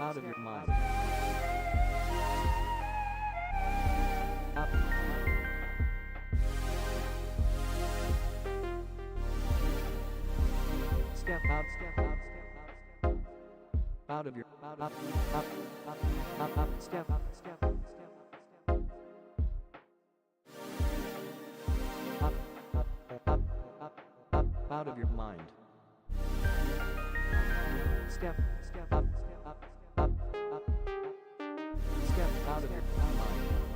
out of your mind. Up. Step out, step out, step out, step out. Out of your, up, up, up, up, up, step up, step up, step up, step up. Up, up, up, up, up, out of your mind. Step, step up, step up, step up, up, up. Step out of your mind.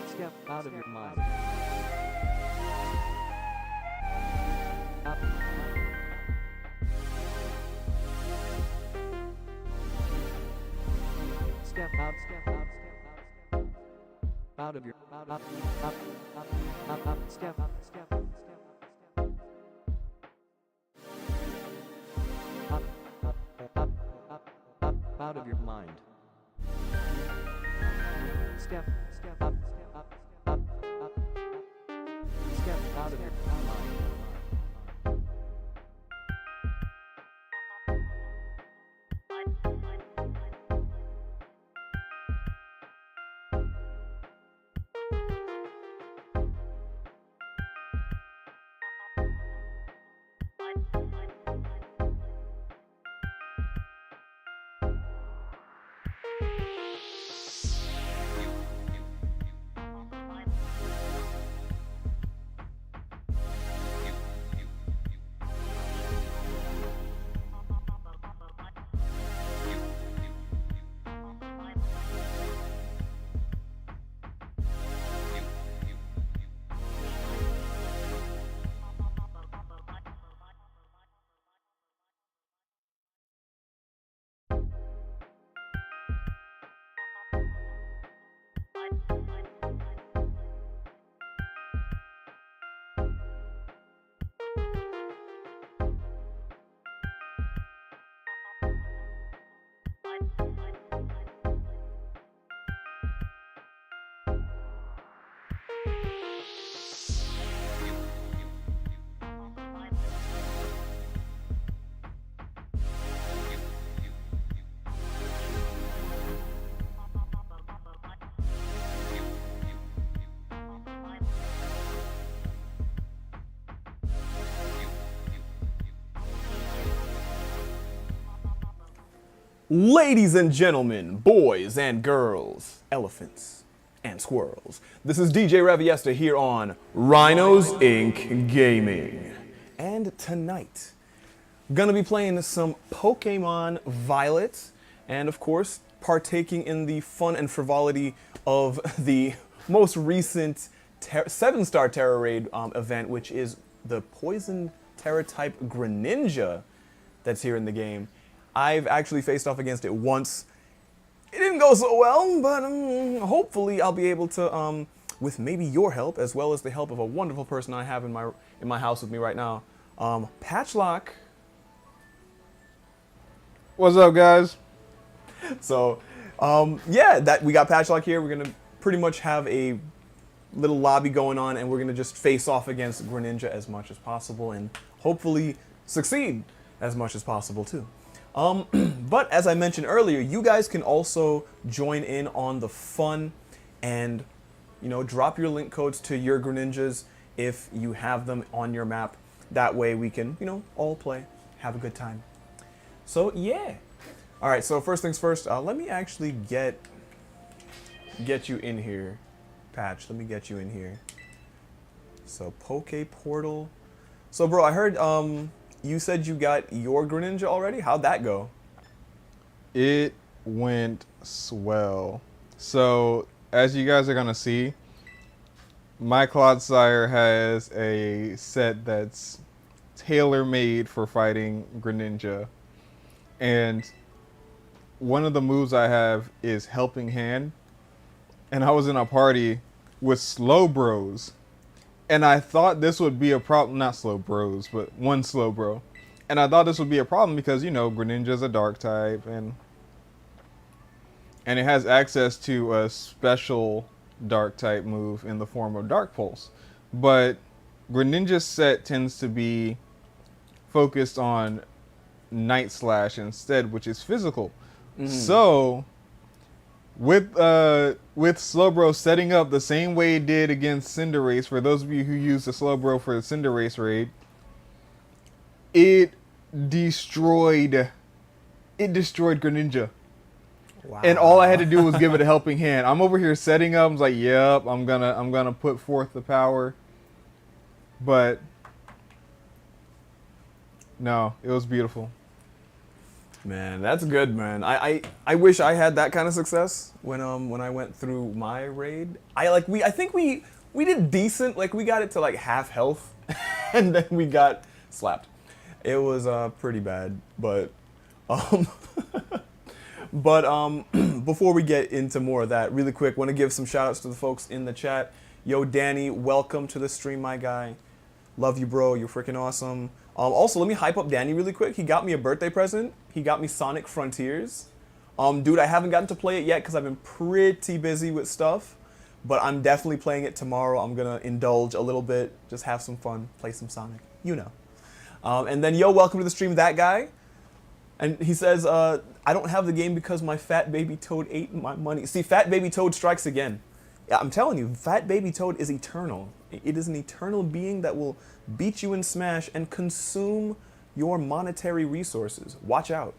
Step out of your mind. Up. Step out, step out, step out, step out. Out of your, up, up, up, up, step up, step up, step up, step up. Up, up, up, up, out of your mind. Step, step up, step up, step up, up, up. Step out of your mind. Ladies and gentlemen, boys and girls, elephants and squirrels, this is DJ Raviesta here on Rhinos Inc. Gaming. And tonight, gonna be playing some Pokemon Violet, and of course, partaking in the fun and frivolity of the most recent 7-star Tera Raid event, which is the Poison Tera type Greninja that's here in the game. I've actually faced off against it once. It didn't go so well, but hopefully I'll be able to, with maybe your help, as well as the help of a wonderful person I have in my house with me right now, Patchlocke. What's up, guys? So, yeah, that we got Patchlocke here. We're gonna pretty much have a little lobby going on, and we're gonna just face off against Greninja as much as possible, and hopefully succeed as much as possible too. But as I mentioned earlier, you guys can also join in on the fun and, you know, drop your link codes to your Greninjas if you have them on your map. That way we can, you know, all play, have a good time. So yeah. All right, so first things first, let me actually get you in here, Patch. Let me get you in here. So Poke Portal. So bro, I heard you said you got your Greninja already? How'd that go? It went swell. So, as you guys are going to see, my Clodsire has a set that's tailor-made for fighting Greninja. And one of the moves I have is Helping Hand. And I was in a party with Slow Bros. And I thought this would be a problem, not Slow Bros, but one Slow Bro. And I thought this would be a problem because, you know, Greninja's a dark type and it has access to a special dark type move in the form of Dark Pulse. But Greninja's set tends to be focused on Night Slash instead, which is physical. Mm-hmm. So with Slowbro setting up the same way it did against Cinderace, for those of you who use the Slowbro for the Cinderace raid, it destroyed Greninja. Wow. And all I had to do was give it a helping hand. I'm over here setting up. I was like, "Yep, I'm gonna put forth the power." But no, it was beautiful. Man, that's good, man. I wish I had that kind of success when I went through my raid. I think we did decent. Like we got it to like half health, and then we got slapped. It was pretty bad, but before we get into more of that, really quick, want to give some shout outs to the folks in the chat. Yo, Danny, welcome to the stream, my guy. Love you, bro. You're freaking awesome. Also, let me hype up Danny really quick. He got me a birthday present. He got me Sonic Frontiers. Dude, I haven't gotten to play it yet because I've been pretty busy with stuff. But I'm definitely playing it tomorrow. I'm going to indulge a little bit, just have some fun, play some Sonic. You know. And then, yo, welcome to the stream, that guy. And he says, I don't have the game because my fat baby Toad ate my money. See, fat baby Toad strikes again. Yeah, I'm telling you, fat baby Toad is eternal. It is an eternal being that will beat you in Smash and consume your monetary resources. Watch out.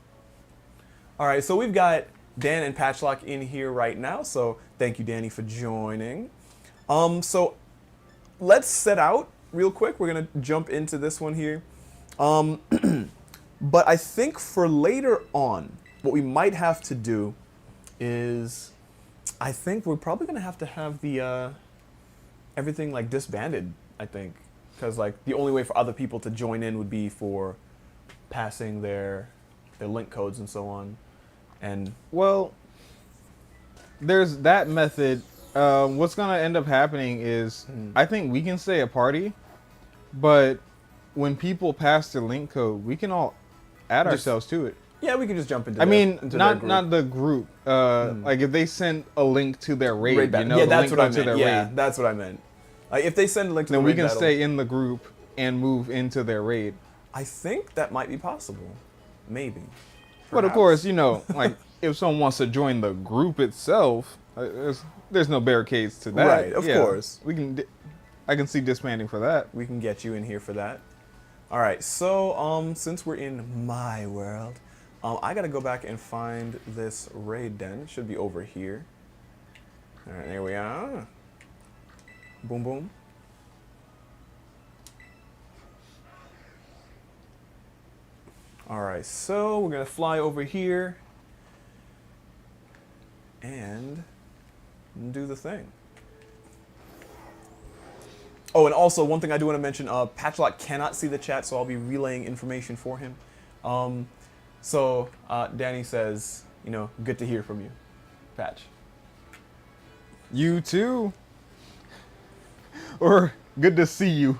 All right, so we've got Dan and Patchlocke in here right now, so thank you, Danny, for joining. So let's set out real quick. We're gonna jump into this one here. But I think for later on, what we might have to do is, I think we're probably gonna have to have the everything like disbanded, I think. Because like the only way for other people to join in would be for passing their link codes and so on. And well, there's that method. What's gonna end up happening is I think we can stay a party, but when people pass their link code, we can all add ourselves to it. Yeah, we can just jump into. Not the group. Like if they send a link to their raid, you know, yeah, that's what I meant. Yeah, that's what I meant. If they send a link to then the we raid, can stay in the group and move into their raid. I think that might be possible. Maybe. Perhaps. But of course, you know, like if someone wants to join the group itself, there's no barricades to that. Right, of course. I can see disbanding for that. We can get you in here for that. All right, so since we're in my world, I gotta go back and find this raid den. It should be over here. All right, there we are. Boom, boom. All right, so we're gonna fly over here and do the thing. Oh, and also one thing I do want to mention, Patchlocke cannot see the chat, so I'll be relaying information for him. Danny says, you know, good to hear from you, Patch. You too. Or good to see you.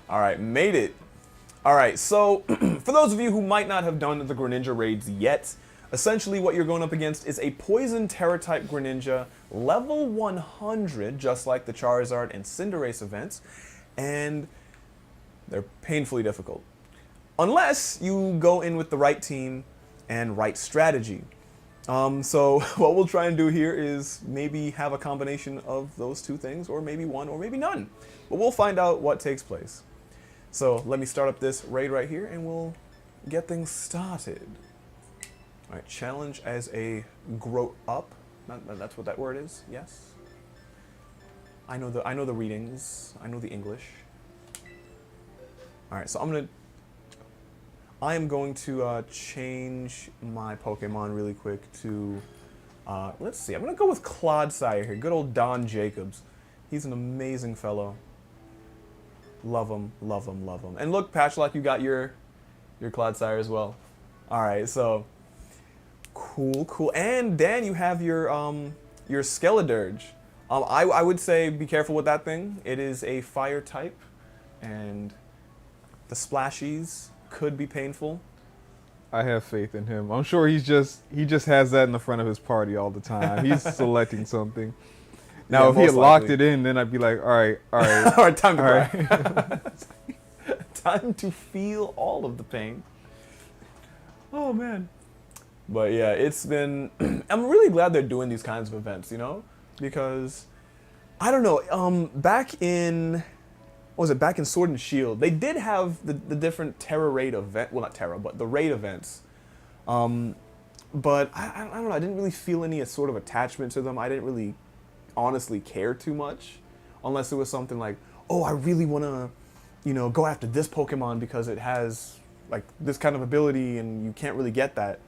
All right, made it. All right, so for those of you who might not have done the Greninja raids yet, essentially what you're going up against is a Poison Terra-type Greninja, level 100, just like the Charizard and Cinderace events, and they're painfully difficult. Unless you go in with the right team and right strategy. So what we'll try and do here is maybe have a combination of those two things, or maybe one, or maybe none. But we'll find out what takes place. So let me start up this raid right here, and we'll get things started. All right, challenge as a grow up. That's what that word is. Yes. I know the readings. I know the English. All right, so I am going to change my Pokemon really quick to, let's see, I'm going to go with Clodsire here. Good old Don Jacobs. He's an amazing fellow. Love him, love him, love him. And look, Patchlocke, you got your Clodsire as well. All right, so cool, cool. And Dan, you have your Skeledirge. I would say be careful with that thing. It is a fire type, and the splashies could be painful. I have faith in him. I'm sure he just has that in the front of his party all the time. He's selecting something. Now, Yeah, if he had most locked likely. it in, then I'd be like, all right. All right, time to All cry. Time to feel all of the pain. Oh, man. But yeah, it's been, I'm really glad they're doing these kinds of events, you know? Because, I don't know, back in Sword and Shield, they did have the different Tera Raid event, well, not Tera, but the Raid events. But I don't know, I didn't really feel any sort of attachment to them. I didn't really honestly care too much, unless it was something like, oh, I really want to, you know, go after this Pokemon because it has like this kind of ability and you can't really get that.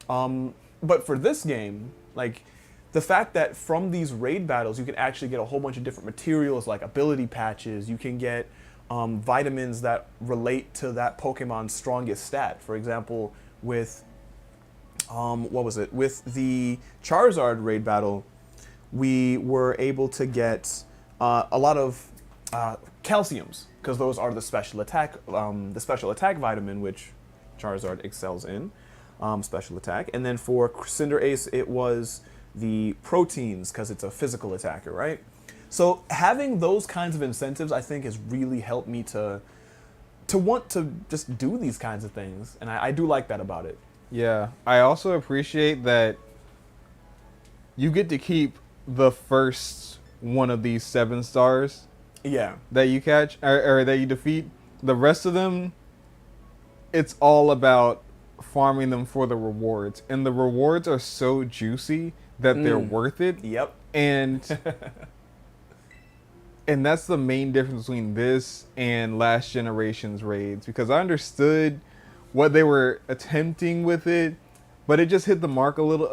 But for this game, like the fact that from these raid battles, you can actually get a whole bunch of different materials like ability patches, you can get vitamins that relate to that Pokemon's strongest stat. For example, with, with the Charizard raid battle, we were able to get a lot of calciums, because those are the special attack vitamin, which Charizard excels in, special attack. And then for Cinderace, it was the proteins, because it's a physical attacker, right? So having those kinds of incentives, I think, has really helped me to want to just do these kinds of things, and I do like that about it. Yeah, I also appreciate that you get to keep the first one of these 7 stars Yeah. that you catch or that you defeat. The rest of them, it's all about farming them for the rewards, and the rewards are so juicy that they're worth it. Yep. And and that's the main difference between this and last generation's raids, because I understood what they were attempting with it, but it just hit the mark a little.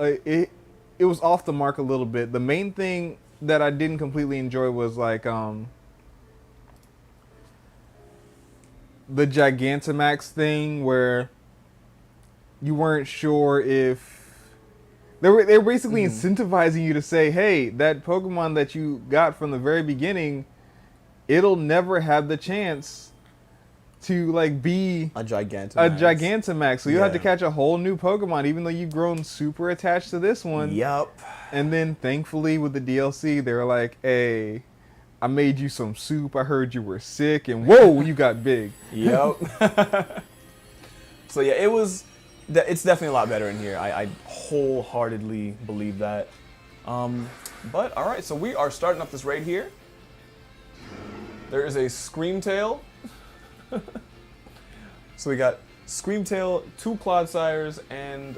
It was off the mark a little bit. The main thing that I didn't completely enjoy was like the Gigantamax thing, where you weren't sure if they were basically incentivizing you to say, hey, that Pokemon that you got from the very beginning, it'll never have the chance to like be A Gigantamax. So you have to catch a whole new Pokemon, even though you've grown super attached to this one. Yep. And then thankfully with the DLC, they were like, hey, I made you some soup. I heard you were sick, and whoa, you got big. Yep. So yeah, it's definitely a lot better in here. I wholeheartedly believe that. But all right, so we are starting up this raid here. There is a Screamtail. So we got Screamtail, 2 Clodsires, and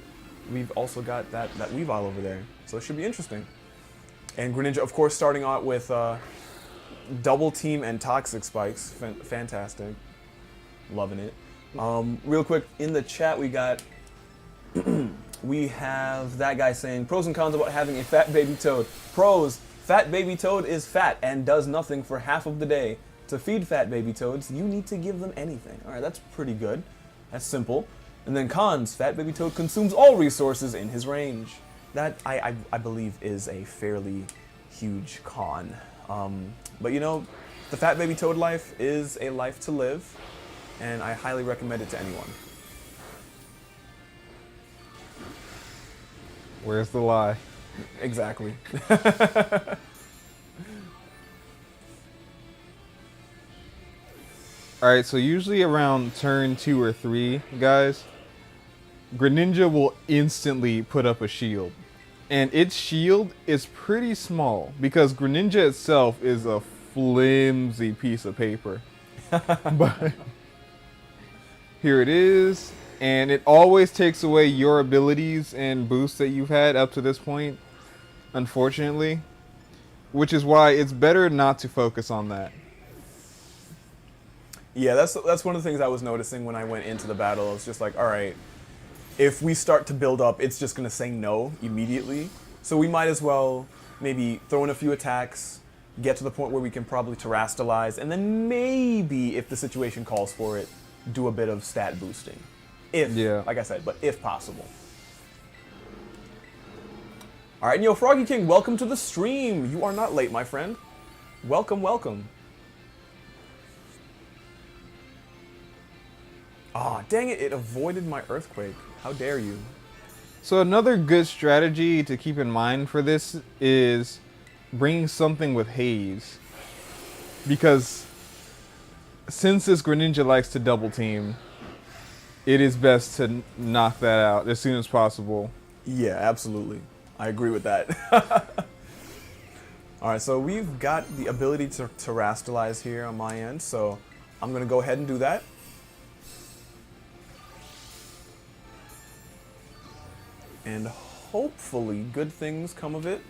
we've also got that Weavile over there. So it should be interesting. And Greninja, of course, starting out with Double Team and Toxic Spikes. Fantastic. Loving it. Real quick, in the chat we got... we have that guy saying, pros and cons about having a fat baby toad. Pros, fat baby toad is fat and does nothing for half of the day. To feed fat baby toads, you need to give them anything. All right, that's pretty good. That's simple. And then cons, fat baby toad consumes all resources in his range. That, I believe, is a fairly huge con. But you know, the fat baby toad life is a life to live, and I highly recommend it to anyone. Where's the lie? Exactly. Alright, so usually around turn 2 or 3, guys, Greninja will instantly put up a shield. And its shield is pretty small because Greninja itself is a flimsy piece of paper. But here it is, and it always takes away your abilities and boosts that you've had up to this point, unfortunately. Which is why it's better not to focus on that. Yeah, that's one of the things I was noticing when I went into the battle. I was just like, all right, if we start to build up, it's just going to say no immediately. So we might as well maybe throw in a few attacks, get to the point where we can probably terrastalize, and then maybe, if the situation calls for it, do a bit of stat boosting. If, like I said, but if possible. All right, and yo, Froggy King, welcome to the stream. You are not late, my friend. Welcome, welcome. Aw, oh, dang it, it avoided my earthquake. How dare you? So another good strategy to keep in mind for this is bringing something with haze. Because since this Greninja likes to double team, it is best to knock that out as soon as possible. Yeah, absolutely. I agree with that. Alright, so we've got the ability to terrastalize here on my end, so I'm going to go ahead and do that. And hopefully good things come of it.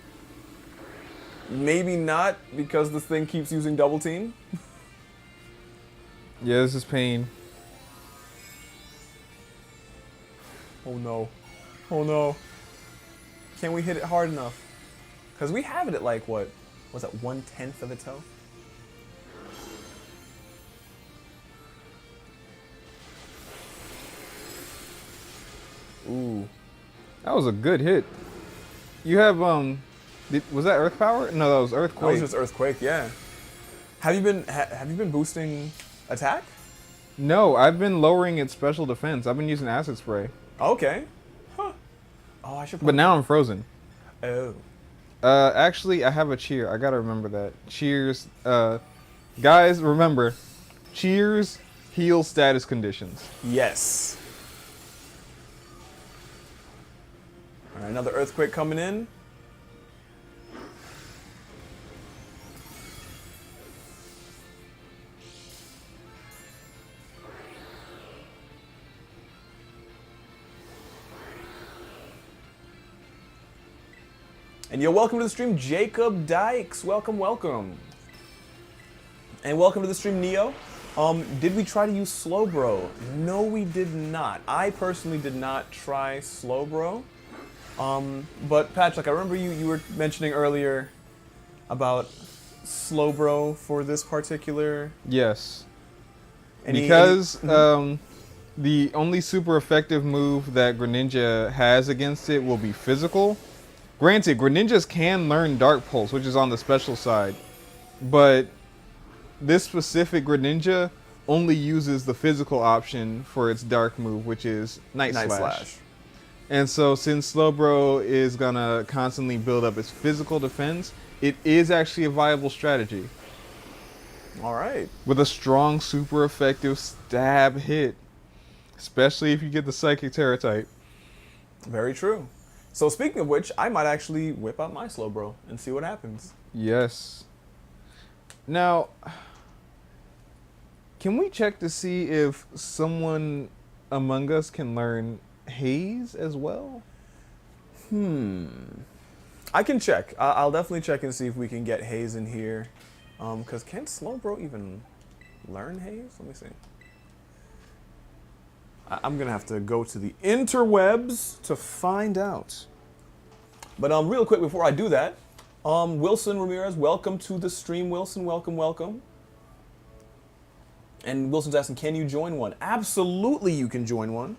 Maybe not, because this thing keeps using double team. Yeah, this is pain. Oh no. Oh no. Can we hit it hard enough? Because we have it at like, what? Was that 1/10 of its health? Ooh. That was a good hit. You have, was that Earth Power? No, that was Earthquake. That was just Earthquake, yeah. Have you been boosting attack? No, I've been lowering its special defense. I've been using Acid Spray. Okay. Huh. Oh, I should. But now I'm frozen. Oh. Actually, I have a cheer. I gotta remember that. Cheers. Guys, remember, cheers heal status conditions. Yes. All right, another earthquake coming in. And yo, welcome to the stream, Jacob Dykes. Welcome, welcome. And welcome to the stream, Neo. Did we try to use Slowbro? No, we did not. I personally did not try Slowbro. But Patchlocke, I remember you were mentioning earlier about Slowbro for this particular... Yes. Because the only super effective move that Greninja has against it will be physical. Granted, Greninjas can learn Dark Pulse, which is on the special side. But this specific Greninja only uses the physical option for its dark move, which is Night Slash. And so since Slowbro is going to constantly build up its physical defense, it is actually a viable strategy. All right. With a strong, super effective stab hit. Especially if you get the Psychic Terra type. Very true. So speaking of which, I might actually whip out my Slowbro and see what happens. Yes. Now, Can we check to see if someone among us can learn Haze as well? I can check. I'll definitely check and see if we can get Haze in here. Because can Slowbro even learn Haze? Let me see. I'm going to have to go to the interwebs to find out. But real quick before I do that, Wilson Ramirez, welcome to the stream, Wilson. Welcome, welcome. And Wilson's asking, can you join one? Absolutely you can join one.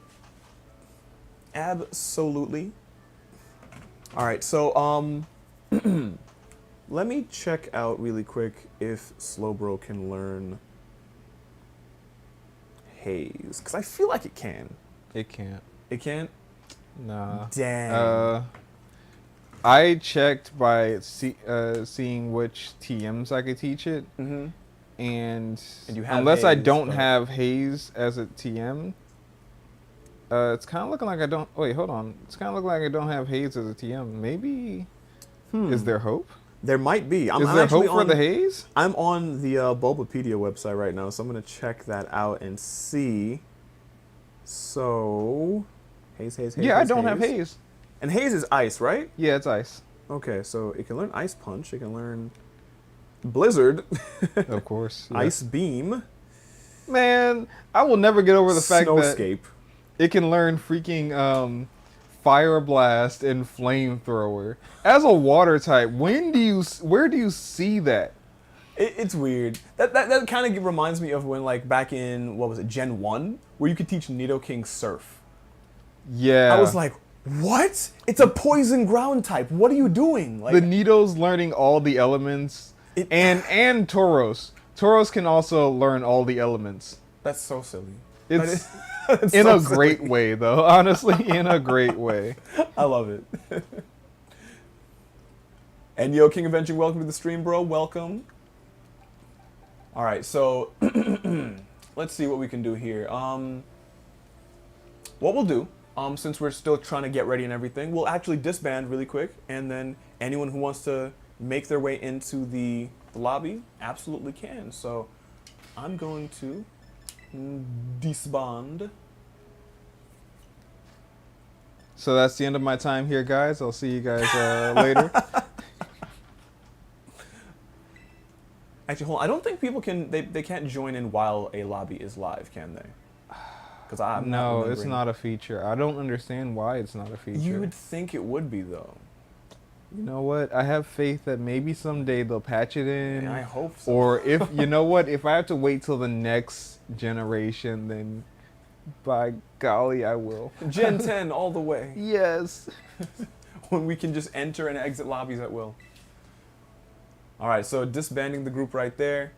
Absolutely. All right, so let me check out really quick if Slowbro can learn Haze, because I feel like it can. It can't. It can't? Nah. Dang. I checked by seeing which TMs I could teach it, Mm-hmm. and you have unless I Haze, don't but- have Haze as a TM, it's kind of looking like I don't. Wait, hold on. It's kind of looking like I don't have Haze as a TM. Maybe. Is there hope? There might be. Is there hope for the Haze? I'm on the Bulbapedia website right now, so I'm going to check that out and see. So, Haze. Yeah, I don't have Haze. And Haze is ice, right? Yeah, it's ice. Okay, so it can learn Ice Punch. It can learn Blizzard. Of course. Yeah. Ice Beam. Man, I will never get over the fact that Snowscape. it can learn freaking Fire Blast and Flamethrower as a water type. Where do you see that? It's weird. That kind of reminds me of when, like, back in, what was it, Gen 1? Where you could teach Nidoking Surf. Yeah. I was like, what? It's a poison ground type. What are you doing? Like, the Nido's learning all the elements, and Tauros. Tauros can also learn all the elements. that's so silly. It's It's in so a great silly. way, though. Honestly, in a great way. I love it. And yo, King Avenger, welcome to the stream, bro. Welcome. All right, so let's see what we can do here. What we'll do, since we're still trying to get ready and everything, we'll actually disband really quick, and then anyone who wants to make their way into the lobby absolutely can. So I'm going to disband. So that's the end of my time here, guys. I'll see you guys later. Actually, hold on. I don't think people can. They can't join in while a lobby is live, can they? Because I'm No, not it's not a feature. I don't understand why it's not a feature. You would think it would be though. You know what? I have faith that maybe someday they'll patch it in. And I hope so. Or if, you know what? If I have to wait till the next generation, then by golly, I will. Gen 10 all the way. Yes. When we can just enter and exit lobbies at will. All right, so disbanding the group right there.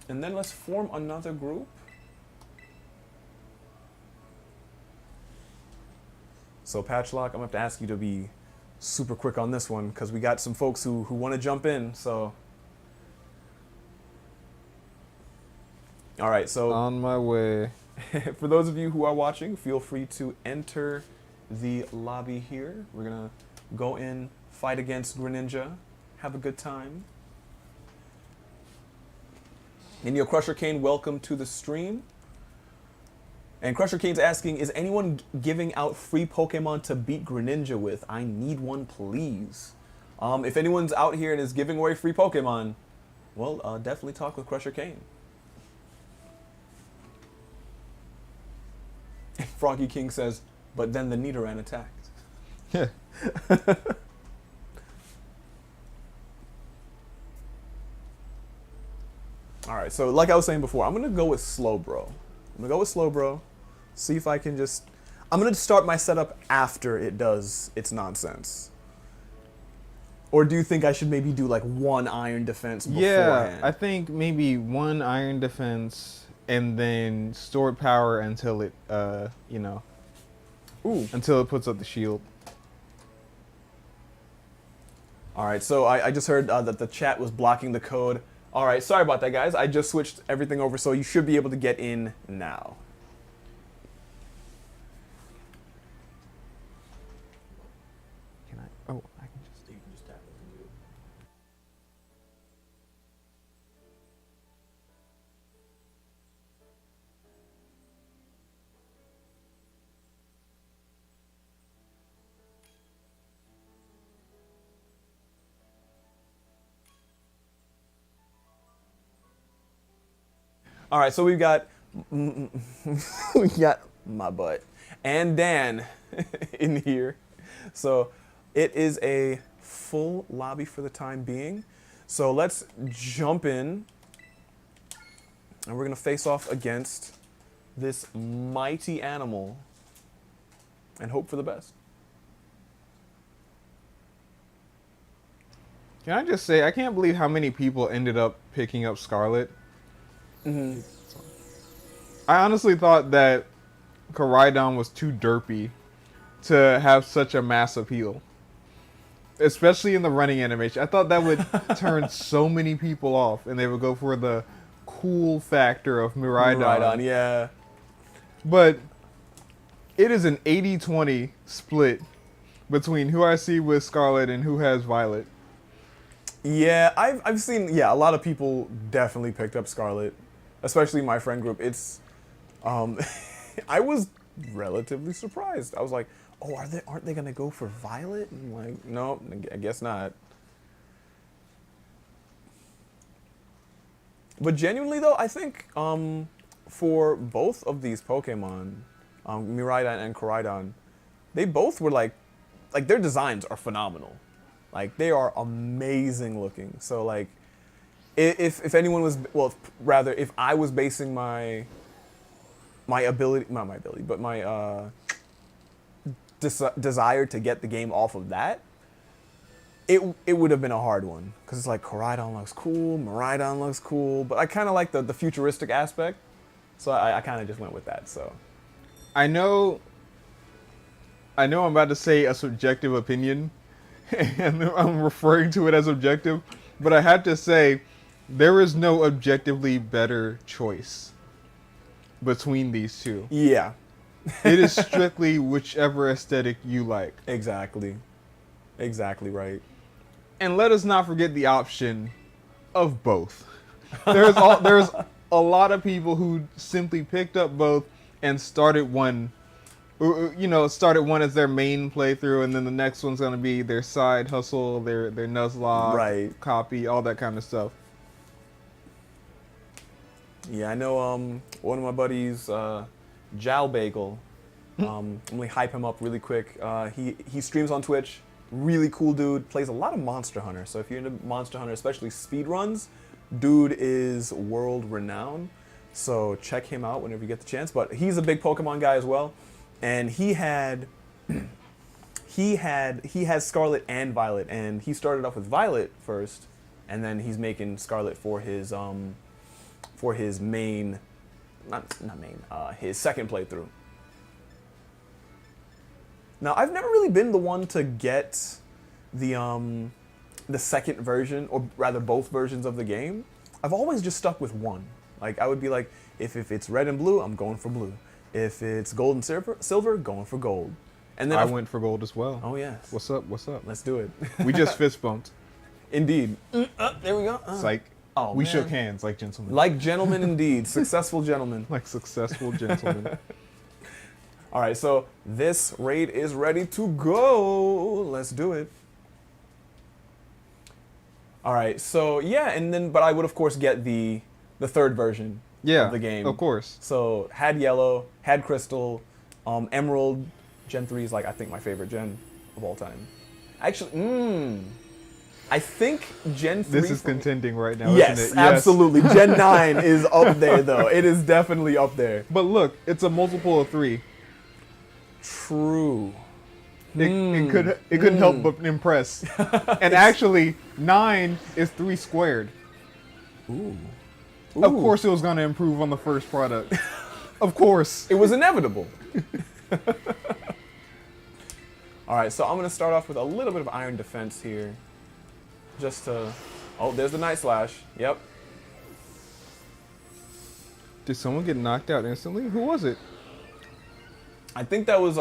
And then let's form another group. So Patchlocke, I'm gonna have to ask you to be super quick on this one because we got some folks who want to jump in. So, all right. So On my way. for those of you who are watching, feel free to enter the lobby here. We're gonna go in, fight against Greninja, have a good time. And yo, Crusher Kane, welcome to the stream. And Crusher Kane's asking, is anyone giving out free Pokemon to beat Greninja with? I need one, please. If anyone's out here and is giving away free Pokemon, well, definitely talk with Crusher Kane. Froggy King says, but then the Nidoran attacked. Yeah. All right, so like I was saying before, I'm going to go with Slowbro. See if I can just... I'm going to start my setup after it does its nonsense. Or do you think I should maybe do like one Iron Defense beforehand? Yeah, I think maybe one Iron Defense and then stored power until it, you know, until it puts up the shield. All right, so I just heard that the chat was blocking the code. All right, sorry about that, guys. I just switched everything over, so you should be able to get in now. Can I? Oh, I can just. You can just tap it All right, so we got my butt and Dan in here. So it is a full lobby for the time being. So let's jump in, and we're gonna face off against this mighty animal and hope for the best. Can I just say, I can't believe how many people ended up picking up Scarlet. Mm-hmm. I honestly thought that Koraidon was too derpy to have such a mass appeal. Especially in the running animation. I thought that would turn so many people off, and they would go for the cool factor of Miraidon. Miraidon, yeah. But it is an 80-20 split between who I see with Scarlet and who has Violet. Yeah, I've seen, a lot of people definitely picked up Scarlet, especially my friend group. It's, I was relatively surprised. I was like, oh, aren't they gonna go for Violet? And I'm like, no, I guess not. But genuinely though, I think for both of these Pokemon, Miraidon and Koraidon, they both were like their designs are phenomenal. Like, they are amazing looking. So like, if anyone was, well, rather if I was basing my ability, not my ability, but my desire to get the game off of that, it would have been a hard one, because it's like Koraidon looks cool, Miraidon looks cool, but I kind of like the futuristic aspect, so I kind of just went with that. So I know I'm about to say a subjective opinion, and I'm referring to it as objective, but I have to say there is no objectively better choice between these two. yeah, It is strictly whichever aesthetic you like. exactly right. And let us not forget the option of both. There's a lot of people who simply picked up both and started one as their main playthrough, and then the next one's gonna be their side hustle, their Nuzlocke, Right. copy, all that kind of stuff. Yeah, I know one of my buddies, Jal Bagel, I'm gonna hype him up really quick. He streams on Twitch, really cool dude, plays a lot of Monster Hunter. So if you're into Monster Hunter, especially speedruns, dude is world renowned. So check him out whenever you get the chance. But he's a big Pokemon guy as well. And he has Scarlet and Violet, and he started off with Violet first, and then he's making Scarlet for his main, his second playthrough. Now, I've never really been the one to get the second version, or rather both versions of the game. I've always just stuck with one. Like, I would be like, if it's red and blue, I'm going for blue. If it's gold and silver, going for gold. And then I went for gold as well. Oh yes. What's up? Let's do it. We just fist bumped. Indeed. There we go. It's like, Oh, we man. shook hands like gentlemen. Like gentlemen indeed. Successful gentlemen. Like successful gentlemen. All right, so this raid is ready to go. Let's do it. All right, so yeah, and then, but I would of course get the third version Yeah, of the game. of course. So had Yellow, had Crystal, Emerald, Gen 3 is like, I think, my favorite gen of all time. Actually, I think Gen 3... This is contending right now, Yes, isn't it? Yes, absolutely. Gen 9 is up there, though. It is definitely up there. But look, it's a multiple of 3. True. It couldn't help but impress. And actually, 9 is 3 squared. Ooh. Of course it was going to improve on the first product. Of course. It was inevitable. All right, so I'm going to start off with a little bit of Iron Defense here. Just to... Oh, there's the Night Slash. Yep. Did someone get knocked out instantly? Who was it? I think that was,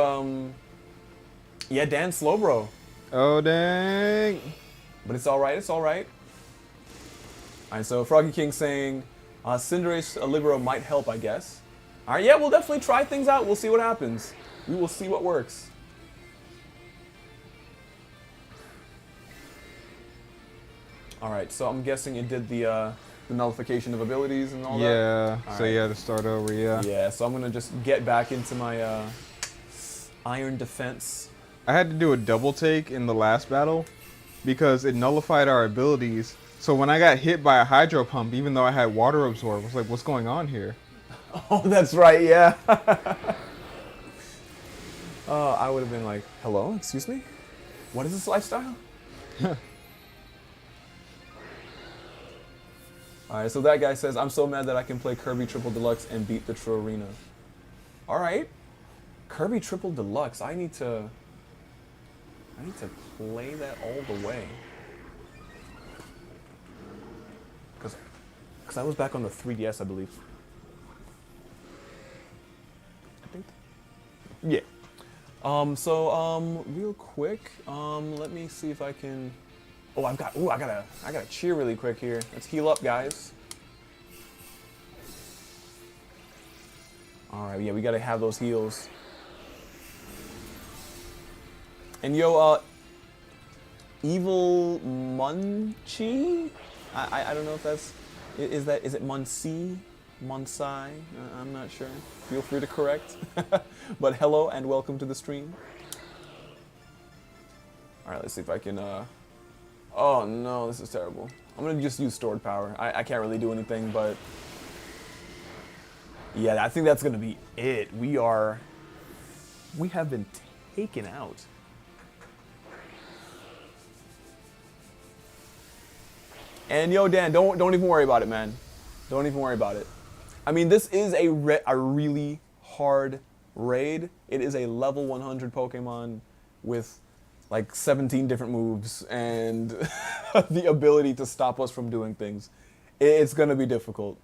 yeah, Dan Slowbro. Oh, dang. But it's all right, it's all right. All right, so Froggy King saying, Cinderace Libero might help, I guess. All right, yeah, we'll definitely try things out. We'll see what happens. We will see what works. All right, so I'm guessing it did the the nullification of abilities and all that? Yeah, All so right. you had to start over, yeah. Yeah, so I'm gonna just get back into my iron defense. I had to do a double take in the last battle because it nullified our abilities. So when I got hit by a hydro pump, even though I had water absorb, I was like, what's going on here? Oh, that's right, yeah. I would have been like, hello, excuse me? What is this lifestyle? Alright, so that guy says, I'm so mad that I can play Kirby Triple Deluxe and beat the True Arena. Alright. Kirby Triple Deluxe, I need to play that all the way. Because I was back on the 3DS, I believe. I think. Yeah. Real quick, let me see if I can. Oh, I gotta cheer really quick here. Let's heal up, guys. All right, yeah, we gotta have those heals. And yo, Evil Munchie? I don't know if that's, is it Muncie? Monsai? I'm not sure. Feel free to correct. But hello and welcome to the stream. All right, let's see if I can, oh no, this is terrible. I'm gonna just use stored power. I can't really do anything, but yeah, I think that's gonna be it. We have been taken out. And yo, Dan, don't even worry about it, man. Don't even worry about it. I mean, this is a really hard raid. It is a level 100 Pokemon with like 17 different moves and the ability to stop us from doing things. It's gonna be difficult.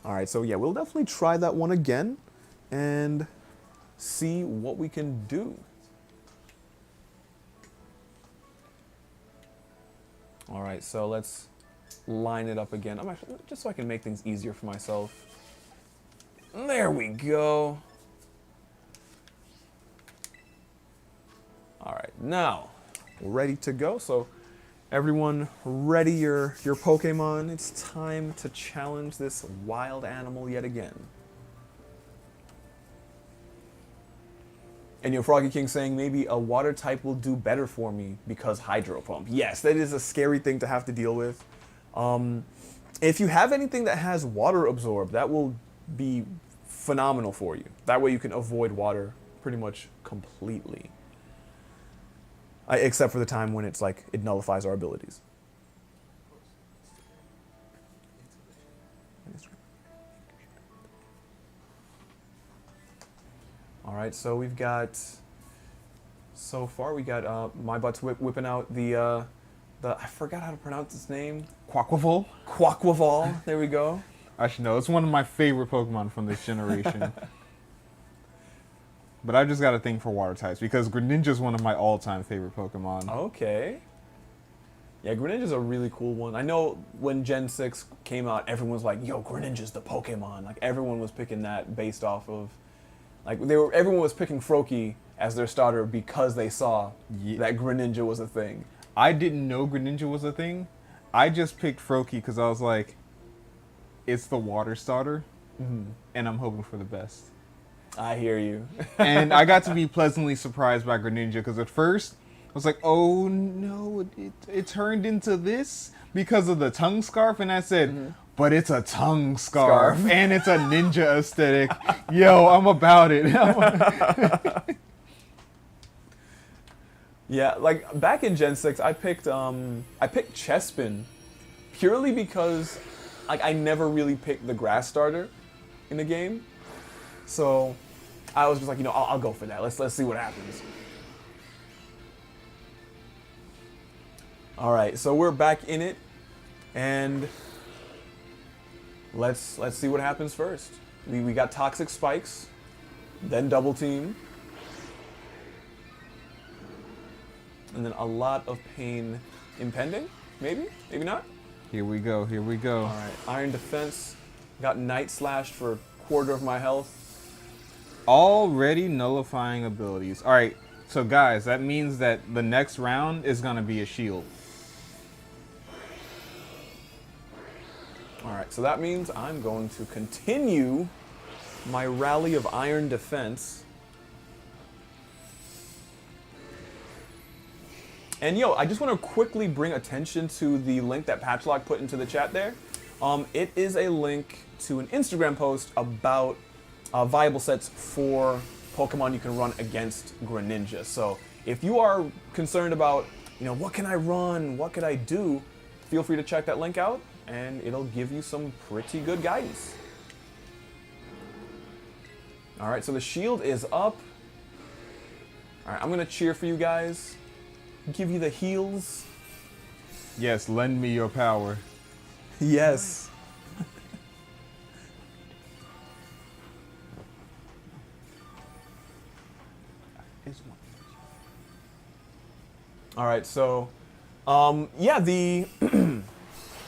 All right, so yeah, we'll definitely try that one again and see what we can do. All right, so let's line it up again. I'm actually, just so I can make things easier for myself. There we go. All right, now we're ready to go. So everyone ready your Pokemon? It's time to challenge this wild animal yet again. And your Froggy King saying maybe a water type will do better for me because Hydro Pump. Yes, that is a scary thing to have to deal with. If you have anything that has water absorb, that will be phenomenal for you. That way you can avoid water pretty much completely. Except for the time when it's like it nullifies our abilities. All right, so we've got, so far we got my butt's whipping out the I forgot how to pronounce its name. Quaquaval? Quaquaval, there we go. I should know. It's one of my favorite Pokemon from this generation. But I just got a thing for water types because Greninja is one of my all-time favorite Pokemon. Okay. Yeah, Greninja's a really cool one. I know when Gen 6 came out, everyone was like, yo, Greninja's the Pokemon. Like, everyone was picking that based off of, like, everyone was picking Froakie as their starter because they saw that Greninja was a thing. I didn't know Greninja was a thing. I just picked Froakie because I was like, it's the water starter, and I'm hoping for the best. I hear you. And I got to be pleasantly surprised by Greninja because at first I was like, oh no, it turned into this because of the tongue scarf, and I said, but it's a tongue scarf and it's a ninja aesthetic. Yo, I'm about it. Yeah, like back in Gen 6, I picked Chespin purely because like I never really picked the grass starter in the game. So I was just like, you know, I'll go for that. Let's see what happens. All right, so we're back in it, and let's see what happens first. We got toxic spikes, then double team, and then a lot of pain impending. Maybe not. Here we go. Here we go. All right, iron defense. Got night slashed for a quarter of my health. Already nullifying abilities. All right, so guys, that means that the next round is gonna be a shield. All right, so that means I'm going to continue my rally of iron defense. And yo, I just want to quickly bring attention to the link that Patchlocke put into the chat there. It is a link to an Instagram post about viable sets for Pokemon you can run against Greninja. So if you are concerned about, you know, what can I run, what could I do, feel free to check that link out, and it'll give you some pretty good guidance. All right, so the shield is up. All right, I'm gonna cheer for you guys. Give you the heals. Yes, lend me your power. Yes. All right, so yeah, the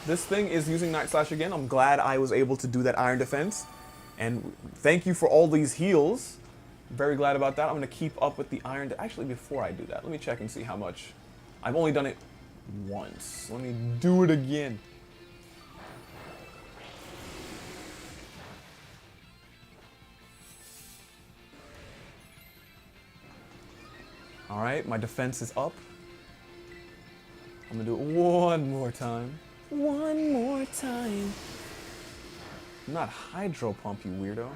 this thing is using Night Slash again. I'm glad I was able to do that iron defense, and thank you for all these heals. Very glad about that. I'm gonna keep up with the iron. Actually, before I do that, let me check and see how much. I've only done it once. Let me do it again. All right, my defense is up. I'm gonna do it one more time. One more time. I'm not Hydro Pump, you weirdo.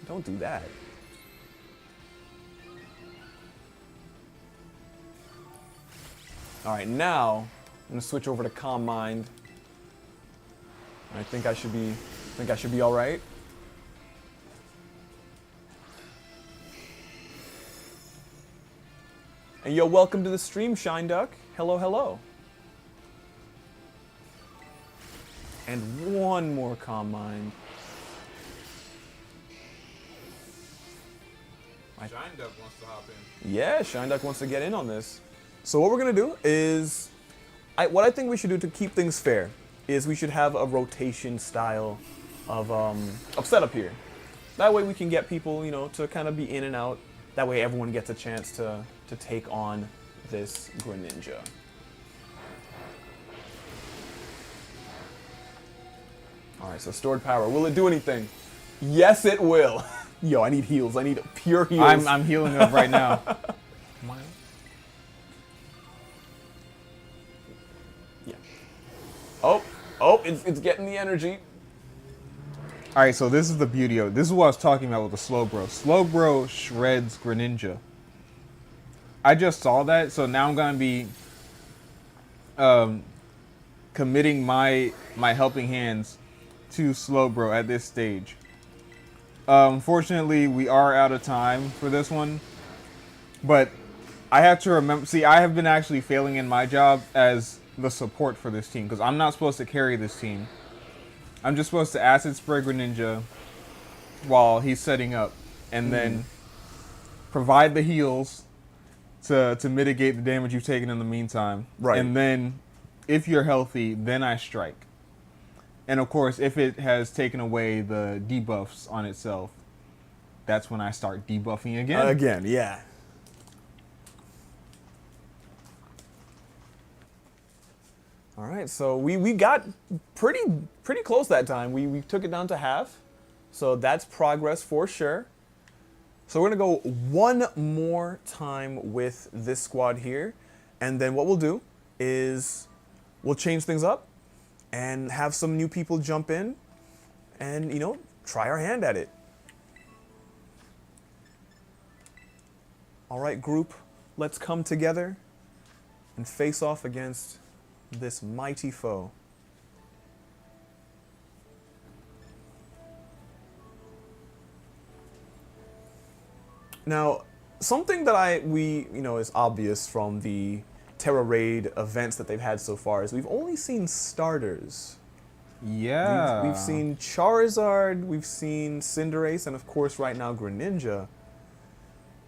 Don't do that. All right, now I'm gonna switch over to Calm Mind. I think I should be all right. And yo, welcome to the stream, Shine Duck. Hello, hello. And one more Calm Mind. Shine Duck wants to hop in. Yeah, Shine Duck wants to get in on this. So what we're gonna do is, what I think we should do to keep things fair is we should have a rotation style of setup here. That way we can get people, you know, to kind of be in and out. That way everyone gets a chance to take on this Greninja. All right, so stored power. Will it do anything? Yes, it will. Yo, I need heals. I need pure heals. I'm healing up right now. Yeah. Oh, it's getting the energy. All right, so this is the beauty of it. This is what I was talking about with the Slowbro. Slowbro shreds Greninja. I just saw that, so now I'm gonna be committing my helping hands to Slowbro at this stage. Unfortunately, we are out of time for this one, but I have to remember. See, I have been actually failing in my job as the support for this team because I'm not supposed to carry this team. I'm just supposed to acid spray Greninja while he's setting up, and then provide the heals to mitigate the damage you've taken in the meantime. Right. And then, if you're healthy, then I strike. And of course, if it has taken away the debuffs on itself, that's when I start debuffing again. Again, yeah. All right, so we got pretty close that time. We took it down to half, so that's progress for sure. So we're gonna go one more time with this squad here, and then what we'll do is we'll change things up and have some new people jump in and, you know, try our hand at it. All right, group, let's come together and face off against this mighty foe. Now, something that we is obvious from the Tera Raid events that they've had so far is we've only seen starters. Yeah. We've seen Charizard, we've seen Cinderace, and of course right now Greninja.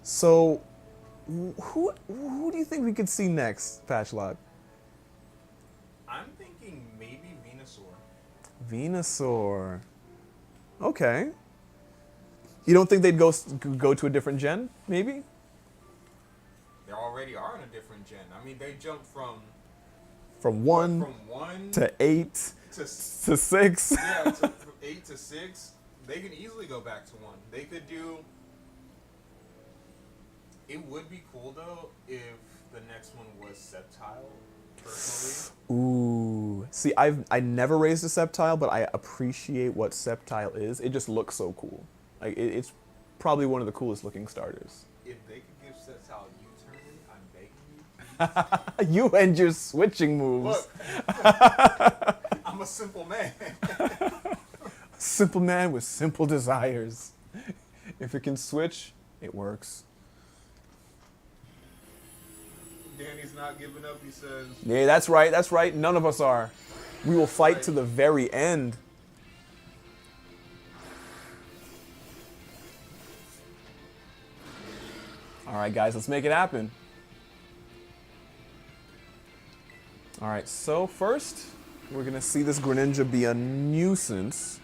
So, who do you think we could see next, Patchlocke? I'm thinking maybe Venusaur. Venusaur. Okay. You don't think they'd go to a different gen, maybe? They already are in a different gen. I mean, they jumped from one to 8 to 6. Yeah, from 8 to 6. They can easily go back to 1. They could do. It would be cool though if the next one was Sceptile. Personally. Ooh. See, I never raised a Sceptile, but I appreciate what Sceptile is. It just looks so cool. Like it's probably one of the coolest looking starters. If they could give Sceptile U-turn, I'm begging you. You and your switching moves. Look, I'm a simple man. Simple man with simple desires. If it can switch, it works. Danny's not giving up, he says. Yeah, that's right. That's right. None of us are. We will fight to the very end. All right, guys, let's make it happen. All right, so first, we're going to see this Greninja be a nuisance.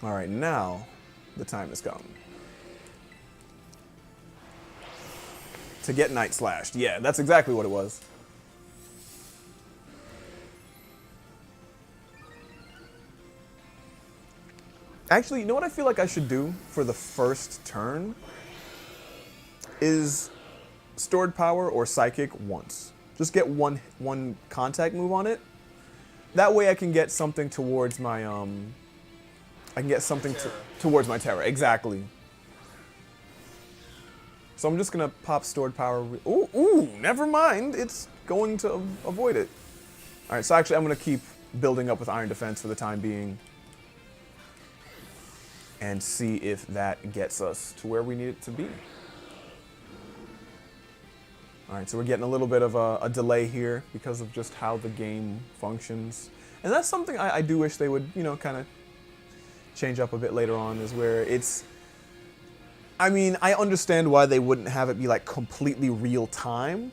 All right, now the time has come. To get Night Slashed. Yeah, that's exactly what it was. Actually, you know what I feel like I should do for the first turn? Is Stored Power or Psychic once. Just get one contact move on it. That way I can get something towards my, I can get something towards my Tera. Exactly. So I'm just going to pop Stored Power. Ooh, never mind. It's going to avoid it. All right, so actually I'm going to keep building up with Iron Defense for the time being. And see if that gets us to where we need it to be. All right, so we're getting a little bit of a delay here because of just how the game functions. And that's something I do wish they would, you know, kind of change up a bit later on, is where it's... I mean, I understand why they wouldn't have it be like completely real time,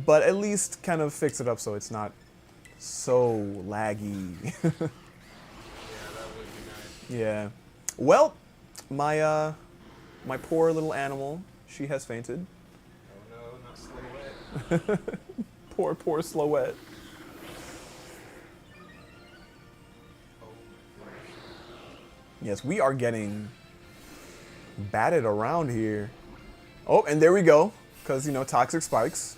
but at least kind of fix it up so it's not so laggy. Yeah, that would be nice. Yeah. Well, my poor little animal, she has fainted. Oh no, not Slowette. Poor Slowette. Oh, Yes, we are getting batted around here. Oh, and there we go. Because, you know, Toxic Spikes.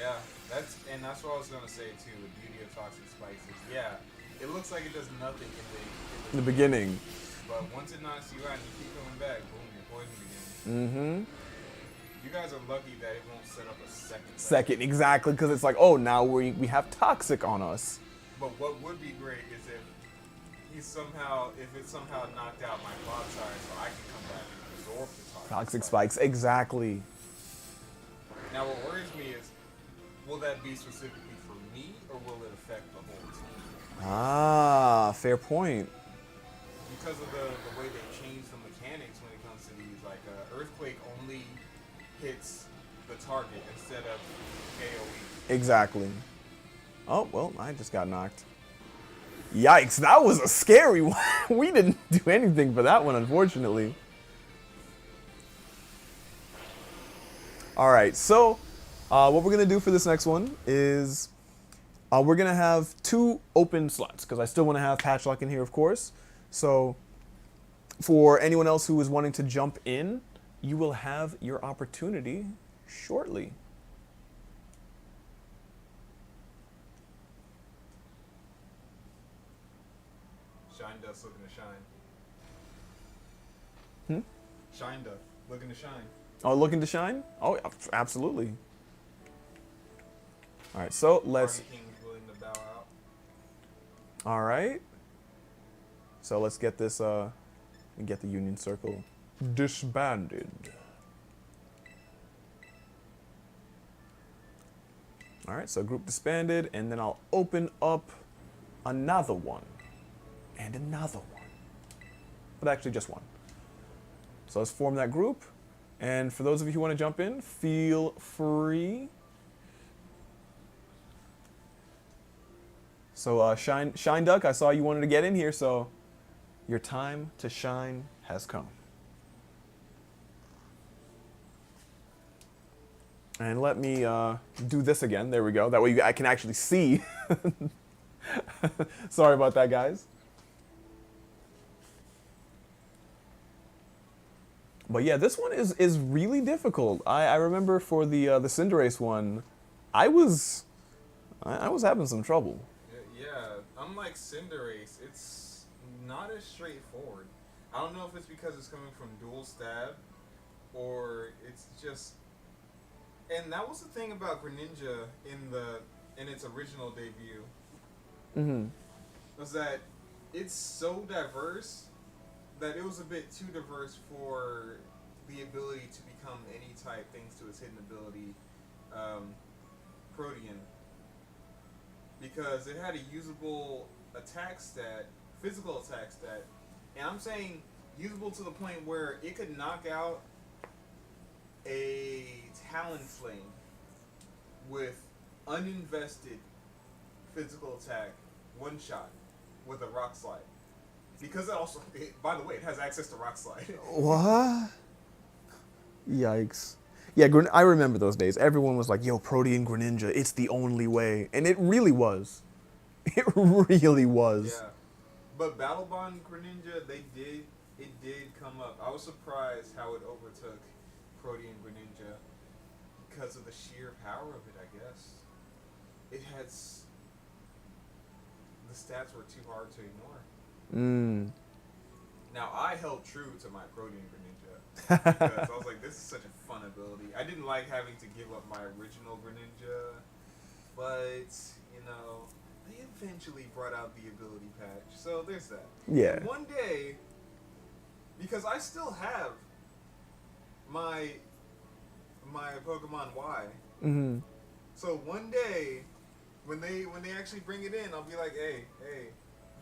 yeah, that's what I was gonna say too. The beauty of Toxic Spikes is, yeah, it looks like it does nothing In the beginning. But once it knocks you out and you keep coming back, boom, you're poisoned again. Mm-hmm. You guys are lucky that it won't set up a second. Second, exactly. Because it's like, oh, now we have Toxic on us. But what would be great is if it's somehow knocked out my Clodsire, so I can come back and absorb the Toxic Spikes, exactly. Now what worries me is, will that be specifically for me, or will it affect the whole team? Ah, fair point. Because of the way they change the mechanics when it comes to these, like Earthquake only hits the target instead of AoE. Exactly. Oh, well, I just got knocked. Yikes, that was a scary one. We didn't do anything for that one, unfortunately. All right, so what we're going to do for this next one is we're going to have 2 open slots, because I still want to have Patchlocke in here, of course. So for anyone else who is wanting to jump in, you will have your opportunity shortly. Shine Dust looking to shine. Shine Dust looking to shine. Oh, looking to shine? Oh, absolutely. All right, so let's... Party King's willing to bow out. All right. So let's get this, get the Union Circle disbanded. All right, so group disbanded, and then I'll open up another one, and another one, but actually just one. So let's form that group, and for those of you who want to jump in, feel free. So Shine Duck, I saw you wanted to get in here, so your time to shine has come. And let me do this again. There we go. That way I can actually see. Sorry about that, guys. But yeah, this one is really difficult. I remember for the Cinderace one, I was having some trouble. Yeah, unlike Cinderace, it's not as straightforward. I don't know if it's because it's coming from dual stab, or it's just. And that was the thing about Greninja in its original debut. Mm-hmm. Was that it's so diverse that it was a bit too diverse for the ability to become any type thanks to its hidden ability, Protean. Because it had a usable attack stat, physical attack stat, and I'm saying usable to the point where it could knock out a Talonflame with uninvested physical attack, one shot with a Rock Slide. Because it also, by the way, it has access to Rock Slide. What? Yikes. Yeah, I remember those days. Everyone was like, yo, Protean Greninja, it's the only way. And it really was. It really was. Yeah. But Battle Bond Greninja, it did come up. I was surprised how it overtook Protean Greninja because of the sheer power of it, I guess. It had... The stats were too hard to ignore. Mm. Now, I held true to my Protean Greninja because I was like, this is such a fun ability. I didn't like having to give up my original Greninja, but, you know, they eventually brought out the ability patch. So there's that. Yeah. And one day, because I still have my Pokemon Y. Mm-hmm. So one day, when they actually bring it in, I'll be like, hey,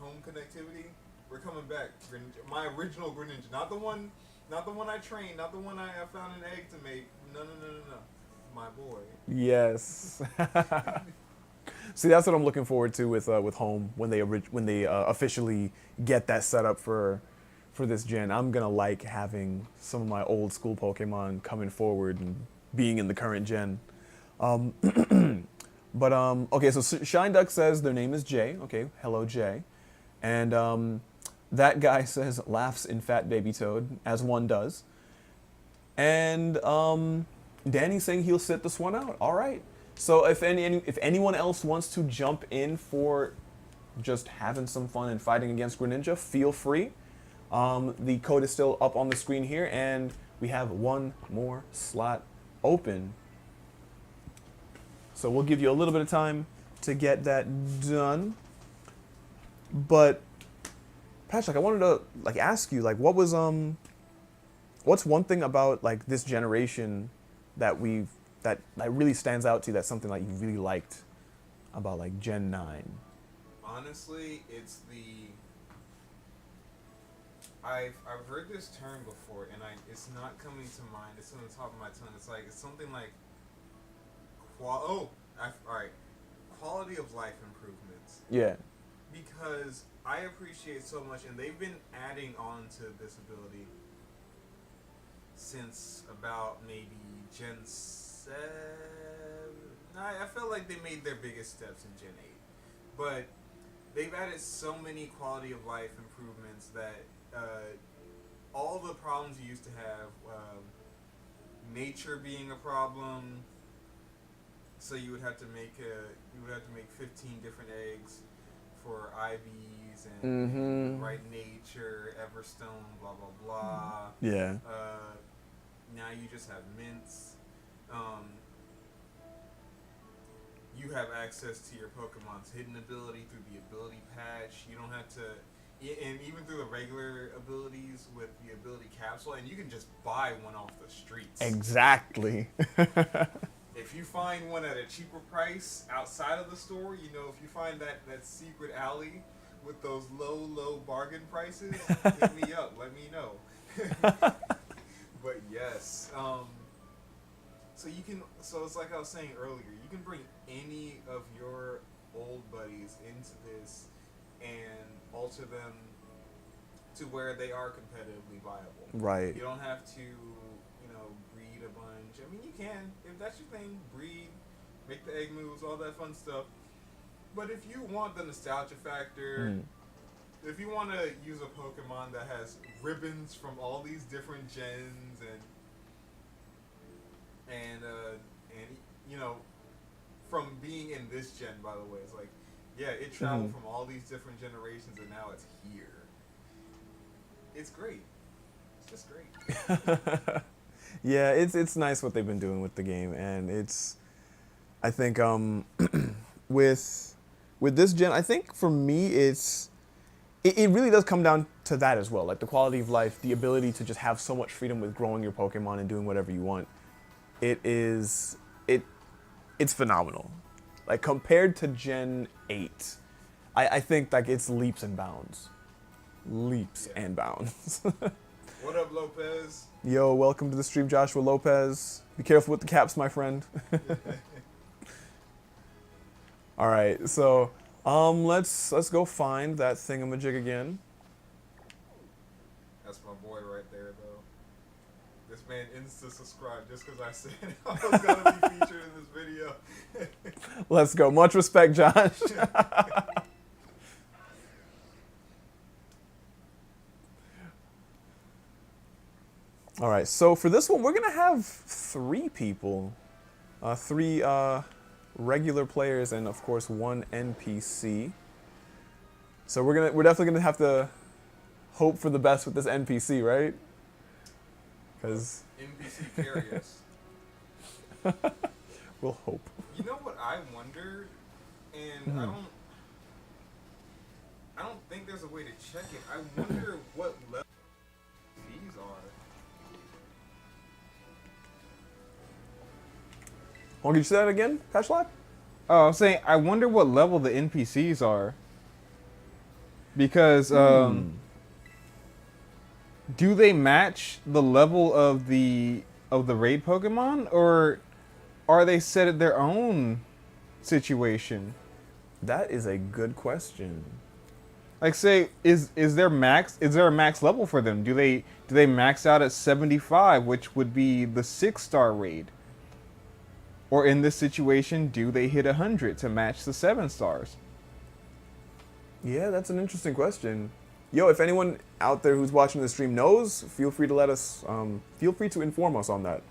home connectivity, we're coming back. Greninja, my original Greninja, not the one I trained, not the one I found an egg to make. No, my boy. Yes. See, that's what I'm looking forward to with home when they officially get that set up for this gen. I'm gonna like having some of my old school Pokemon coming forward and being in the current gen. But okay, so Shine Duck says their name is Jay. Okay, hello Jay, and that guy says laughs in Fat Baby Toad, as one does. And Danny's saying he'll sit this one out. All right. So if anyone else wants to jump in for just having some fun and fighting against Greninja, feel free. The code is still up on the screen here, and we have one more slot open. So we'll give you a little bit of time to get that done. But Patchlocke, I wanted to ask you what's one thing about this generation that really stands out to you, that's something you really liked about Gen 9? Honestly, it's I've heard this term before, and it's not coming to mind. It's on the top of my tongue. It's something like quality of life improvements. Yeah. Because I appreciate so much, and they've been adding on to this ability since about maybe Gen 7. I felt like they made their biggest steps in Gen 8. But they've added so many quality of life improvements that all the problems you used to have, nature being a problem, so you would have to make 15 different eggs for IVs and right nature, Everstone, blah blah blah. Yeah. Now you just have mints. You have access to your Pokemon's hidden ability through the ability patch. You don't have to, and even through the regular abilities with the ability capsule, and you can just buy one off the streets. Exactly. If you find one at a cheaper price outside of the store, if you find that secret alley with those low bargain prices, hit me up. Let me know. But yes, so it's like I was saying earlier, you can bring any of your old buddies into this and alter them to where they are competitively viable. Right. You don't have to, breed a bunch. I mean, you can. If that's your thing, breed, make the egg moves, all that fun stuff. But if you want the nostalgia factor, if you want to use a Pokemon that has ribbons from all these different gens and from being in this gen, by the way, it's like, yeah, it traveled from all these different generations and now it's here. It's great. It's just great. Yeah, it's nice what they've been doing with the game, and I think with this gen, I think for me it really does come down to that as well, like the quality of life, the ability to just have so much freedom with growing your Pokemon and doing whatever you want. It's phenomenal. Like compared to Gen 8, I think like it's leaps and bounds. Leaps and bounds. What up, Lopez? Yo, welcome to the stream, Joshua Lopez. Be careful with the caps, my friend. All right, so let's go find that thingamajig again. That's my boy right there, though. This man insta-subscribed just because I said I was going to be featured in this video. Let's go. Much respect, Josh. All right, so for this one, we're going to have 3 people. 3 regular players and, of course, 1 NPC. So we're definitely going to have to hope for the best with this NPC, right? Because NPC curious. we'll hope. You know what I wonder, and I don't think there's a way to check it. I wonder what level these are. Want to say that again, Patchlocke? Oh, I'm saying I wonder what level the NPCs are. Because do they match the level of the raid Pokemon, or are they set at their own situation? That is a good question. Like, say, is there a max level for them? Do they max out at 75, which would be the 6-star raid? Or in this situation, do they hit 100 to match the 7 stars? Yeah, that's an interesting question. Yo, if anyone out there who's watching the stream knows, feel free to let us, feel free to inform us on that.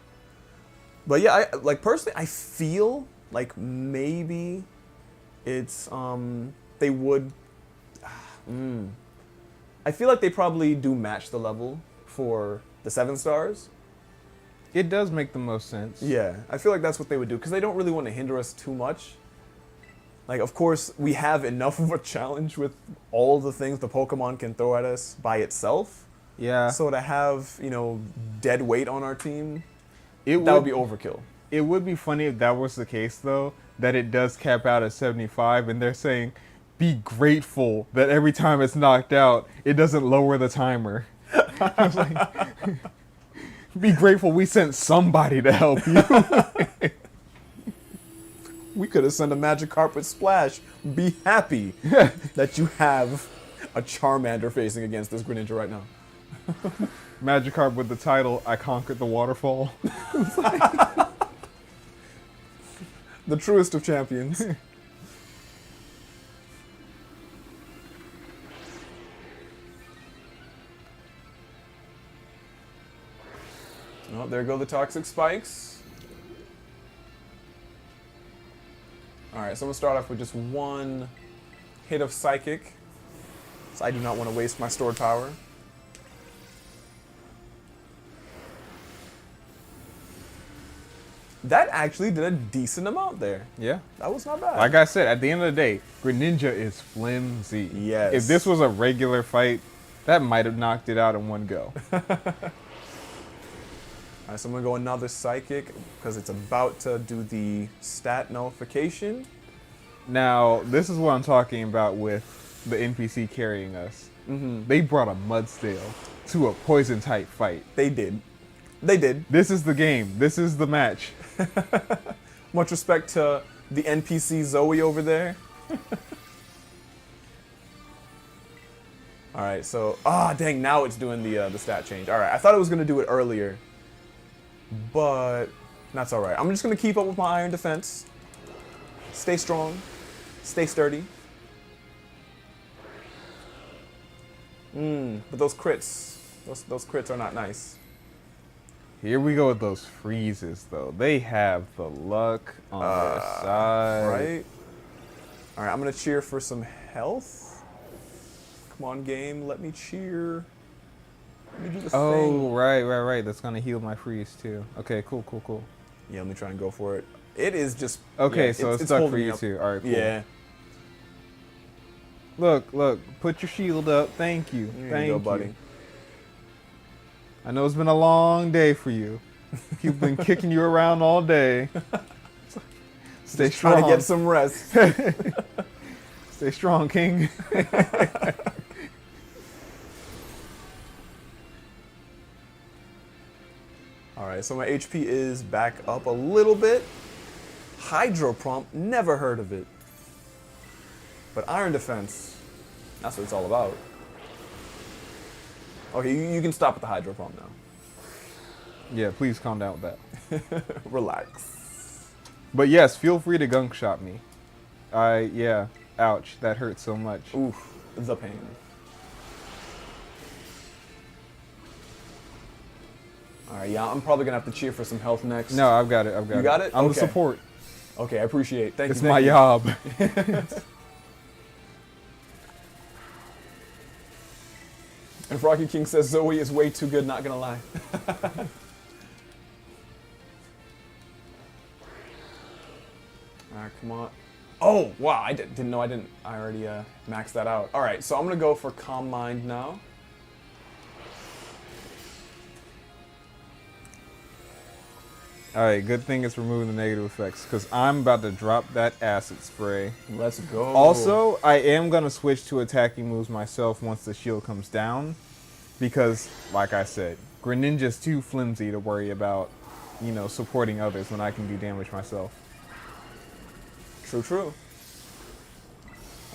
But yeah, personally, I feel like maybe it's, they would, I feel like they probably do match the level for the 7 stars. It does make the most sense. Yeah, I feel like that's what they would do, because they don't really want to hinder us too much. Like, of course, we have enough of a challenge with all the things the Pokemon can throw at us by itself. Yeah. So to have, dead weight on our team, that would be overkill. It would be funny if that was the case, though, that it does cap out at 75, and they're saying, be grateful that every time it's knocked out, it doesn't lower the timer. I was like, be grateful we sent somebody to help you. We could have sent a Magikarp with Splash. Be happy that you have a Charmander facing against this Greninja right now. Magikarp with the title, I Conquered the Waterfall. The truest of champions. Oh, there go the toxic spikes. Alright, so I'm going to start off with just 1 hit of Psychic. So I do not want to waste my stored power. That actually did a decent amount there. Yeah. That was not bad. Like I said, at the end of the day, Greninja is flimsy. Yes. If this was a regular fight, that might have knocked it out in one go. Alright, so I'm going to go another Psychic because it's about to do the stat nullification. Now, this is what I'm talking about with the NPC carrying us. They brought a Mudstale to a Poison-type fight. They did. They did. This is the game. This is the match. Much respect to the NPC Zoe over there. All right, so dang, now it's doing the stat change. All right, I thought it was gonna do it earlier, but that's all right. I'm just gonna keep up with my iron defense. Stay strong, stay sturdy. But those crits, those crits are not nice. Here we go with those freezes, though. They have the luck on their side. Right? All right, I'm gonna cheer for some health. Come on, game, let me cheer. Let me do the thing. Oh, right. That's gonna heal my freeze too. Okay, cool. Yeah, let me try and go for it. It is just Okay, yeah, so it's stuck for holding me you up. too. All right, cool. Yeah. Look, put your shield up. Thank you. There Thank you go, buddy. you. I know it's been a long day for you. You've been kicking you around all day. Stay Just strong. trying to get some rest. Stay strong, King. All right, so my HP is back up a little bit. Hydro Prompt, never heard of it. But Iron Defense, that's what it's all about. Okay, you can stop at the Hydro Prompt now. Yeah, please calm down with that. Relax. But yes, feel free to gunk shot me. Yeah, ouch, that hurts so much. Oof, the pain. All right, yeah, I'm probably gonna have to cheer for some health next. No, I've got it. You got it? I'm Okay. the support. Okay, I appreciate it. Thank you. It's thank my you. job. And Froggy King says Zoe is way too good, not gonna lie. Alright, come on. Oh, wow, I didn't know I already maxed that out. Alright, so I'm gonna go for Calm Mind now. Alright, good thing it's removing the negative effects, because I'm about to drop that acid spray. Let's go. Also, I am going to switch to attacking moves myself once the shield comes down, because, like I said, Greninja's too flimsy to worry about, you know, supporting others when I can do damage myself. True.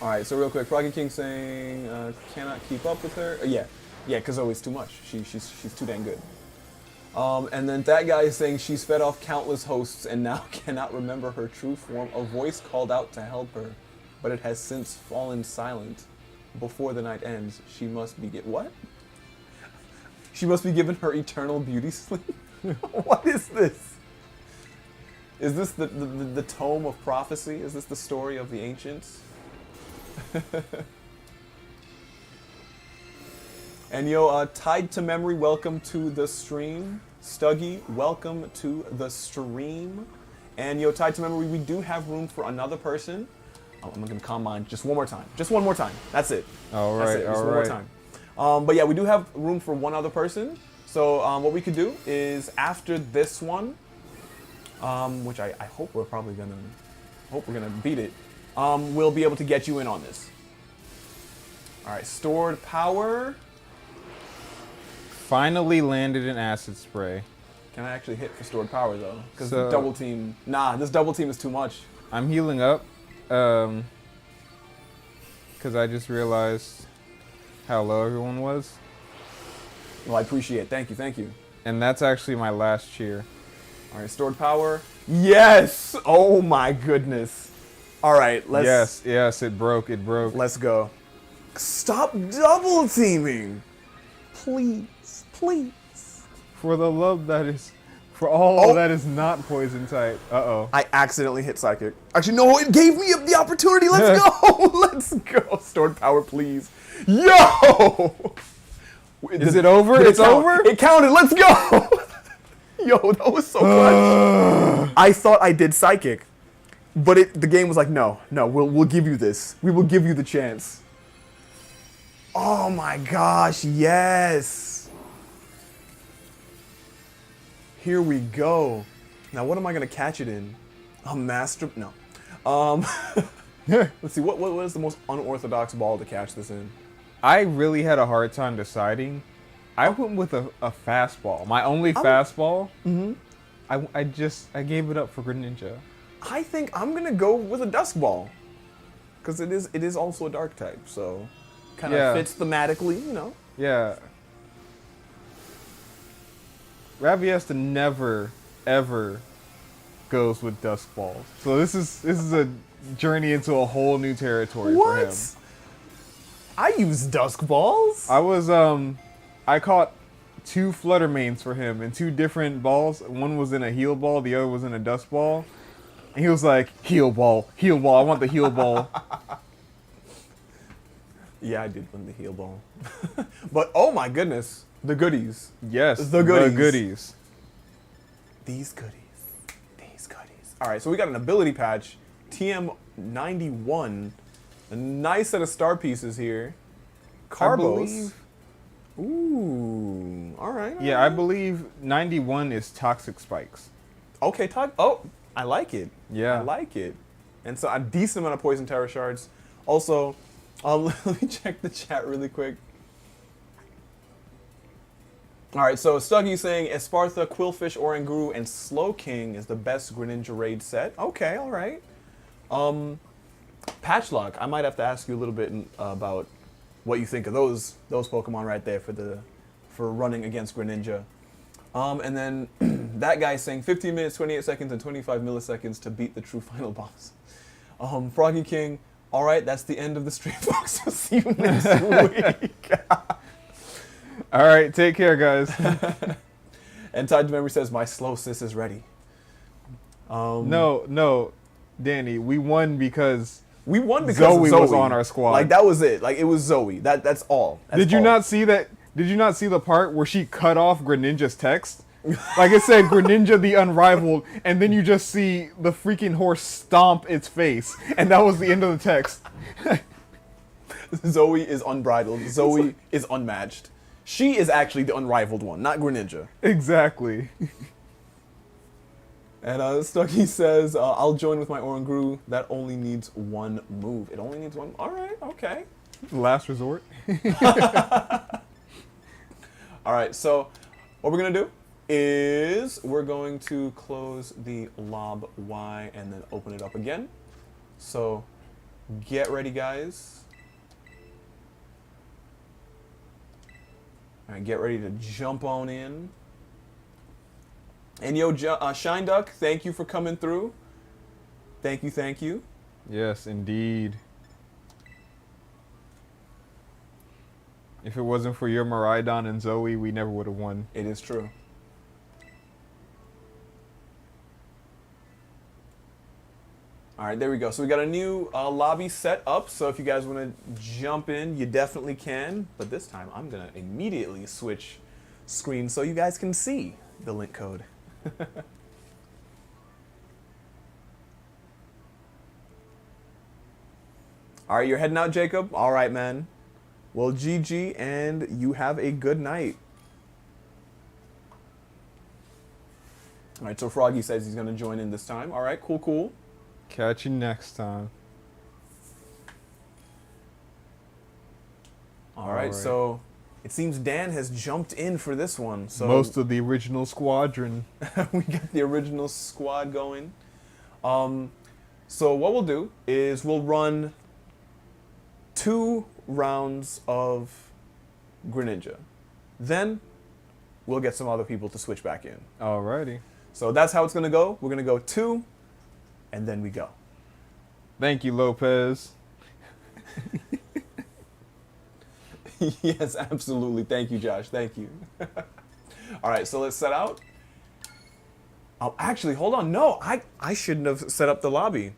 Alright, so real quick, Froggy King saying cannot keep up with her. Yeah, because Zoe's too much. She's too dang good. And then that guy is saying she's fed off countless hosts and now cannot remember her true form. A voice called out to help her, but it has since fallen silent. Before the night ends, she must be what? She must be given her eternal beauty sleep? What is this? Is this the tome of prophecy? Is this the story of the ancients? And yo, Tied to Memory, welcome to the stream. Stuggy, welcome to the stream. And yo, Tied to Memory, we do have room for another person. Oh, I'm gonna calm mine just one more time. Just one more time. That's it. All That's right, it. Just all one more right. time. But yeah, we do have room for one other person. So what we could do is after this one, which I hope we're probably gonna beat it. We'll be able to get you in on this. All right, stored power. Finally landed an acid spray. Can I actually hit for stored power though? Because So- the double team. Nah, this double team is too much. I'm healing up, because I just realized how low everyone was. Well, I appreciate it. Thank you, thank you. And that's actually my last cheer. All right, stored power. Yes! Oh my goodness. All right, Yes, it broke. Let's go. Stop double teaming, please. For the love that is, for all that is not poison type. Uh-oh. I accidentally hit psychic. Actually, no, it gave me the opportunity. Let's go. Let's go. Stored power, please. Yo! Is it over? It's over? It counted. Let's go. Yo, that was so clutch. I thought I did psychic, but the game was like, no, we'll give you this. We will give you the chance. Oh my gosh, yes. Here we go. Now, what am I gonna catch it in? A master? No. Let's see. What is the most unorthodox ball to catch this in? I really had a hard time deciding. I went with a fastball. My only fastball. Mm-hmm. I gave it up for Greninja. I think I'm gonna go with a dusk ball. because it is also a dark type, so kind of Yeah. fits thematically, you know. Yeah. Raviesta never, ever goes with Dusk Balls. So this is a journey into a whole new territory for him. What? I use dusk balls. I caught 2 Flutter Mains for him in 2 different balls. One was in a heal ball, the other was in a dust ball. And he was like, heal ball, I want the heal ball. Yeah, I did win the heal ball. But oh my goodness, the goodies. Yes, The goodies. The goodies. These goodies. These goodies. All right, so we got an ability patch, TM91. A nice set of star pieces here. Carbos. Ooh. All right. Yeah, I believe 91 is Toxic Spikes. Okay, oh, I like it. Yeah. I like it. And so a decent amount of Poison Terror Shards. Also, let me check the chat really quick. All right, so Stuggy's saying Espartha, Quillfish, Oranguru, and Slowking is the best Greninja Raid set. Okay, all right. Patchlocke, I might have to ask you a little bit about what you think of those Pokemon right there for running against Greninja. And then that guy saying 15 minutes, 28 seconds, and 25 milliseconds to beat the true final boss. Froggy King, all right, that's the end of the stream, folks. We'll see you next week. All right, take care, guys. And Tide Memory says, my slow sis is ready. No, Danny, we won because We won because Zoe Zoe was on our squad. Like, that was it. Like, it was Zoe. That's all. That's Did you all. not see that? Did you not see the part where she cut off Greninja's text? Like it said, Greninja the Unrivaled, and then you just see the freaking horse stomp its face, and that was the end of the text. Zoe is unbridled. Zoe is unmatched. She is actually the unrivaled one, not Greninja. Exactly. And Stucky says, I'll join with my Oranguru. That only needs one move. It only needs one. All right, okay. Last resort. All right, so what we're going to do is we're going to close the lob Y and then open it up again. So get ready, guys. All right, get ready to jump on in. And yo, Shine Duck, thank you for coming through. Thank you, thank you. Yes, indeed. If it wasn't for your Miraidon and Zoe, we never would have won. It is true. All right, there we go. So we got a new lobby set up. So if you guys want to jump in, you definitely can. But this time, I'm going to immediately switch screens so you guys can see the link code. All right, you're heading out, Jacob? All right, man. Well, GG, and you have a good night. All right, so Froggy says he's going to join in this time. All right, cool, cool. Catch you next time. All right, so it seems Dan has jumped in for this one. So Most of the original squadron. we got the original squad going. So what we'll do is we'll run 2 rounds of Greninja. Then we'll get some other people to switch back in. Alrighty. So that's how it's going to go. We're going to go 2, and then we go. Thank you, Lopez. Yes, absolutely. Thank you, Josh. Thank you. All right, so let's set out. Oh, actually, hold on. No, I shouldn't have set up the lobby.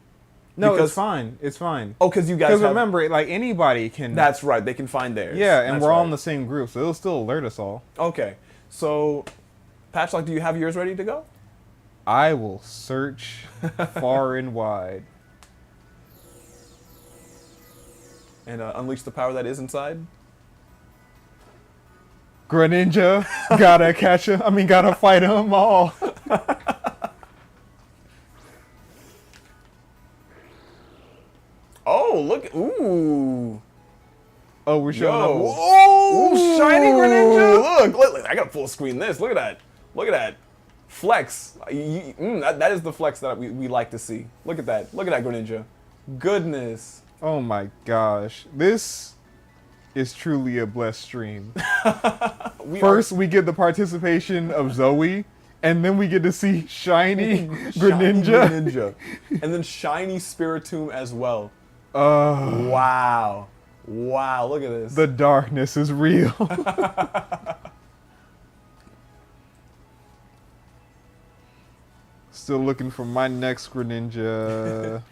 No, Because- it's fine. It's fine. Oh, because you guys Because have... remember, like anybody can. That's right. They can find theirs. yeah, and That's we're all right. in the same group, so it'll still alert us all. Okay. So, Patchlock, do you have yours ready to go? I will search far and wide. And unleash the power that is inside? Greninja, gotta catch him. I mean, gotta fight them all. Oh, look. Ooh. Oh, we're showing Yo. up. Oh, shiny Greninja. Look, I gotta full screen this. Look at that. Look at that. Flex. That is the flex that we like to see. Look at that. Look at that Greninja. Goodness. Oh my gosh. This is truly a blessed stream. First, we get the participation of Zoe, and then we get to see shiny Greninja. Greninja. And then shiny Spiritomb as well. Uh, Wow. Wow, look at this. the darkness is real. Still looking for my next Greninja.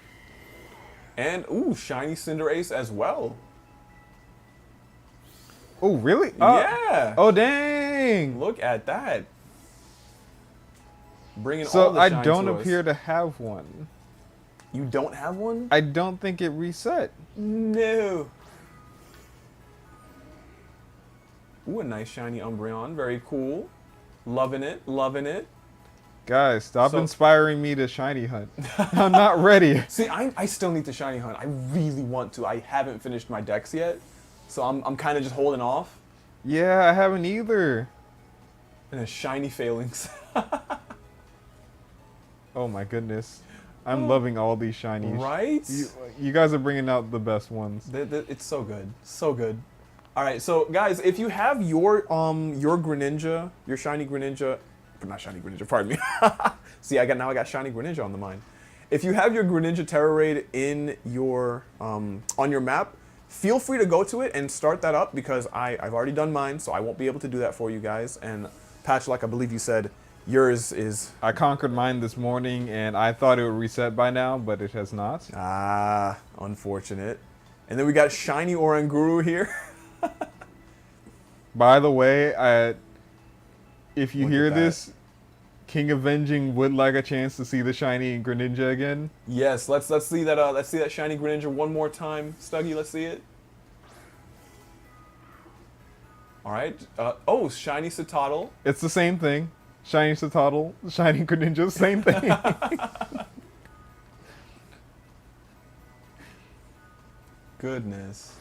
And, ooh, shiny Cinderace as well. Oh, really? Yeah. Oh, dang. Look at that. Bringing all So the I shine don't to us. appear to have one. You don't have one? I don't think it reset. No. Ooh, a nice shiny Umbreon. Very cool. Loving it. Loving it. Guys, stop So- inspiring me to shiny hunt. I'm not ready. See, I still need to shiny hunt. I really want to. I haven't finished my decks yet. So I'm kind of just holding off. Yeah, I haven't either. And a shiny Phalanx. Oh my goodness. I'm loving all these shinies. Right? You guys are bringing out the best ones. It's so good. So good. All right, so guys, if you have your Greninja, your shiny Greninja, but not shiny Greninja, pardon me. See, I got shiny Greninja on the mind. If you have your Greninja Tera Raid in your on your map, feel free to go to it and start that up because I've already done mine, so I won't be able to do that for you guys. And Patchlocke, I believe you said yours is I conquered mine this morning and I thought it would reset by now, but it has not. unfortunate. And then we got shiny Oranguru here. By the way, if you Look hear at that. this, King Avenging would like a chance to see the shiny Greninja again. Yes, let's see that shiny Greninja one more time, Stuggy. Let's see it. All right. Oh, shiny Citadel. It's the same thing. Shiny Citadel, shiny Greninja, same thing. Goodness.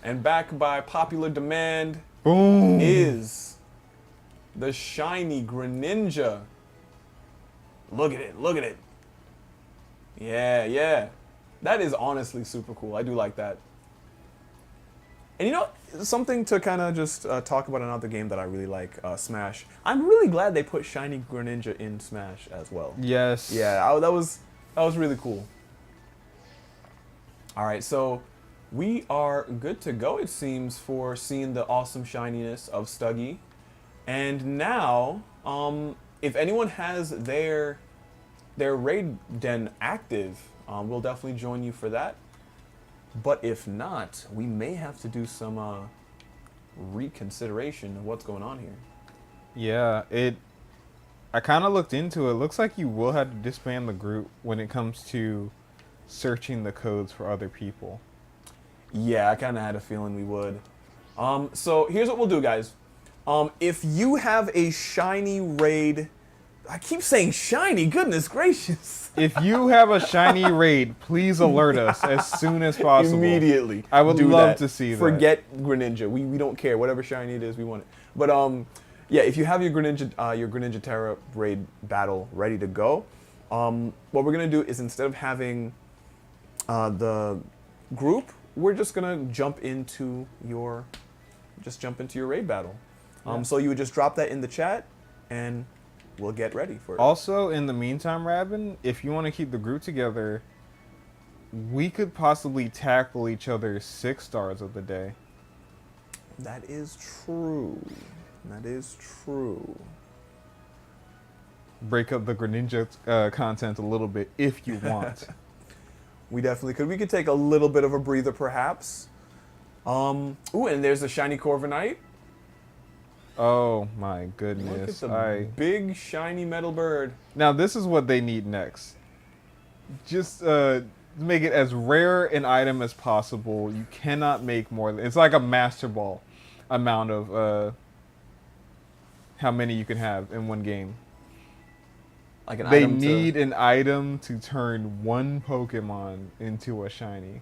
And back by popular demand Boom. is the shiny Greninja. Look at it. Look at it. Yeah, yeah. That is honestly super cool. I do like that. And you know, something to kind of just talk about another game that I really like, Smash. I'm really glad they put shiny Greninja in Smash as well. Yes. Yeah, that was really cool. All right, so we are good to go, it seems, for seeing the awesome shininess of Stuggy. And now, if anyone has their raid den active, we'll definitely join you for that. But if not, we may have to do some reconsideration of what's going on here. Yeah, I kind of looked into it. Looks like you will have to disband the group when it comes to searching the codes for other people. Yeah, I kind of had a feeling we would. So here's what we'll do, guys. If you have a shiny raid, I keep saying shiny, goodness gracious. If you have a shiny raid, please alert us as soon as possible. Immediately. I would do love that. to see that. Forget Greninja. We don't care. Whatever shiny it is, we want it. But yeah, if you have your Greninja Tera Raid battle ready to go, what we're gonna do is instead of having the group, we're just gonna jump into your raid battle. So you would just drop that in the chat, and we'll get ready for it. Also, in the meantime, Rabin, if you want to keep the group together, we could possibly tackle each other's 6 stars of the day. That is true. That is true. Break up the Greninja content a little bit if you want. We definitely could. We could take a little bit of a breather, perhaps. Ooh, and there's the shiny Corviknight. Oh my Look at goodness. the big shiny metal bird. Now this is what they need next. Just make it as rare an item as possible. You cannot make more. It's like a Master Ball amount of how many you can have in one game. Like an They item need an item to turn one Pokemon into a shiny.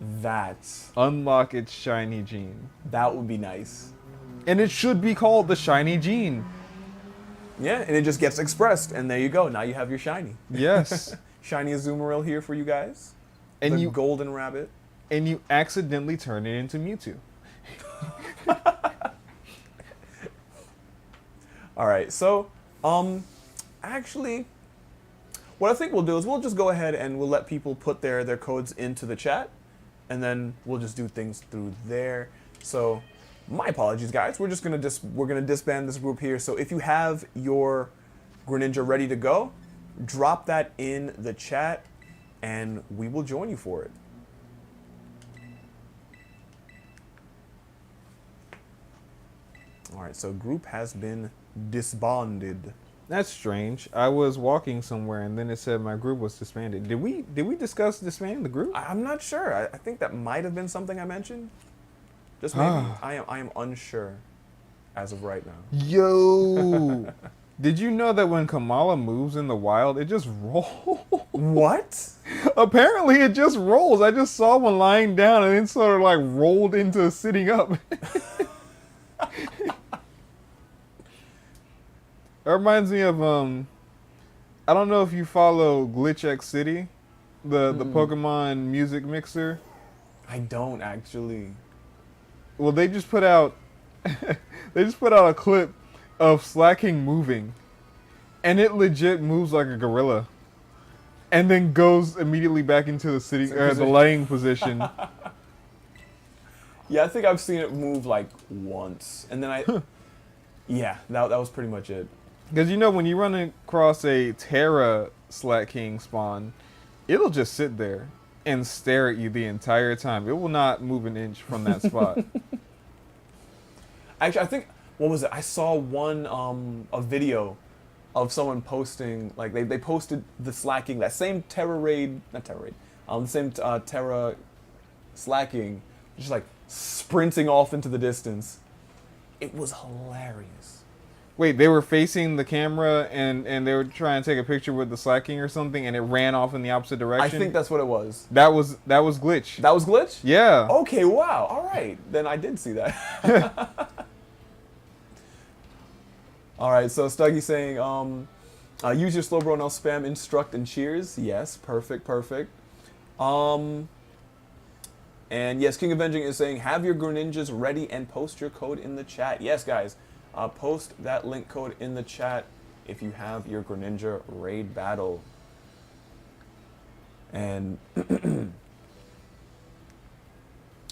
that. Unlock its shiny gene. That would be nice. And it should be called the shiny gene. Yeah, and it just gets expressed, and there you go. Now you have your shiny. Yes. Shiny Azumarill here for you guys. And the you golden rabbit. and you accidentally turn it into Mewtwo. All right, so actually, what I think we'll do is we'll just go ahead and we'll let people put their codes into the chat, and then we'll just do things through there. So, my apologies, guys. We're just gonna disband this group here. So if you have your Greninja ready to go, drop that in the chat, and we will join you for it. All right, so group has been disbanded. That's strange. I was walking somewhere and then it said my group was disbanded. Did we discuss disbanding the group? I'm not sure. I think that might have been something I mentioned. Just maybe. I am unsure as of right now. Yo! Did you know that when Kamala moves in the wild, it just rolls? What? Apparently it just rolls. I just saw one lying down and then sort of like rolled into sitting up. It reminds me of I don't know if you follow Glitch X City, the Pokemon music mixer. I don't actually. Well, they just put out a clip of Slacking moving, and it legit moves like a gorilla, and then goes immediately back into the sitting or the laying position. Yeah, I think I've seen it move like once, and then yeah, that was pretty much it. Because you know when you run across a Tera Slacking spawn, it'll just sit there and stare at you the entire time. It will not move an inch from that spot. Actually, I think, what was it? I saw one, a video of someone posting, like, they posted the Slacking, that same Tera Raid, not Tera Raid, the same Tera Slacking, just like sprinting off into the distance. It was hilarious. Wait, they were facing the camera and they were trying to take a picture with the Slacking or something, and it ran off in the opposite direction? I think that's what it was. That was Glitch. That was Glitch? Yeah. Okay, wow. All right. Then I did see that. All right, so Stuggy saying, use your slow bro now spam instruct and cheers. Yes, perfect. And yes, King Avenging is saying, have your Greninjas ready and post your code in the chat. Yes, guys, post that link code in the chat if you have your Greninja Raid battle. And and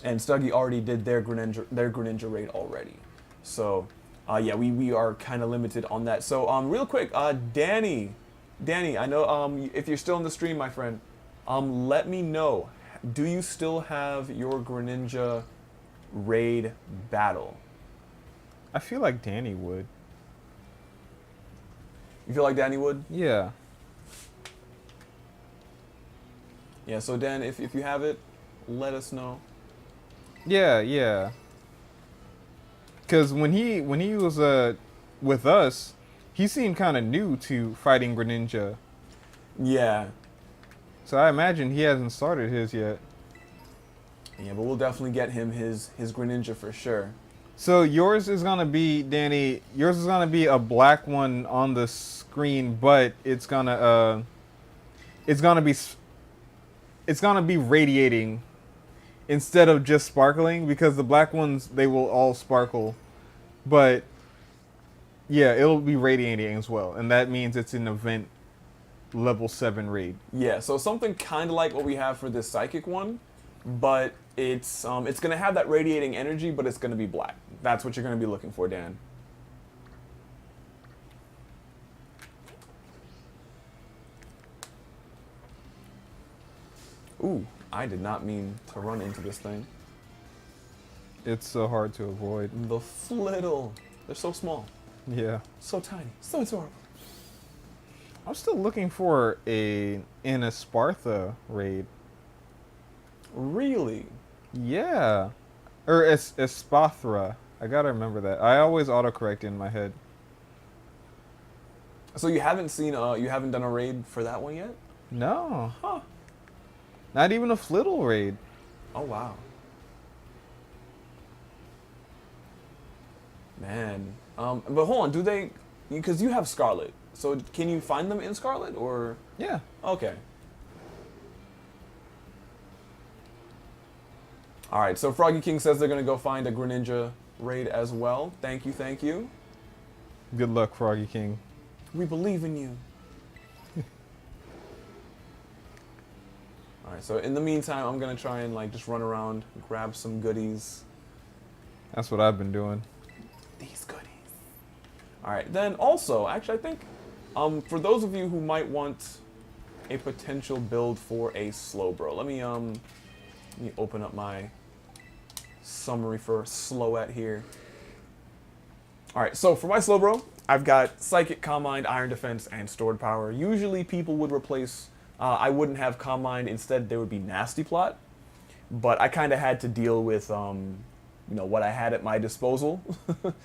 Stuggy already did their Greninja Raid already. So yeah, we are kind of limited on that. So real quick, Danny, I know if you're still in the stream, my friend, let me know. Do you still have your Greninja Raid battle? I feel like Danny would. You feel like Danny would? Yeah. Yeah, so Dan, if you have it, let us know. Yeah. Because when he was with us, he seemed kind of new to fighting Greninja. Yeah. So I imagine he hasn't started his yet. Yeah, but we'll definitely get him his Greninja for sure. So yours is gonna be, Danny, yours is gonna be a black one on the screen, but it's gonna be radiating instead of just sparkling, because the black ones, they will all sparkle. But yeah, it'll be radiating as well, and that means it's an event level 7 raid. Yeah, so something kind of like what we have for this psychic one, but it's gonna have that radiating energy, but it's gonna be black. That's what you're gonna be looking for, Dan. Ooh, I did not mean to run into this thing. It's so hard to avoid. The flittle. They're so small. Yeah. So tiny. So adorable. I'm still looking for an Espartha raid. Really? Yeah. Or Espathra. I gotta remember that. I always autocorrect in my head. So you haven't seen you haven't done a raid for that one yet? No. Huh. Not even a Flittle raid. Oh wow. Man. But hold on, do they, because you have Scarlet. So can you find them in Scarlet or? Yeah. Okay. All right, so Froggy King says they're going to go find a Greninja Raid as well. Thank you, thank you. Good luck, Froggy King. We believe in you. All right, so in the meantime, I'm going to try and like just run around, grab some goodies. That's what I've been doing. These goodies. All right, then also, actually, I think for those of you who might want a potential build for a Slowbro, let me open up my summary for Slowette here. All right, so for my Slowbro, I've got Psychic, Calm Mind, Iron Defense, and Stored Power. Usually people would replace, I wouldn't have Calm Mind, instead there would be Nasty Plot, but I kind of had to deal with, you know, what I had at my disposal.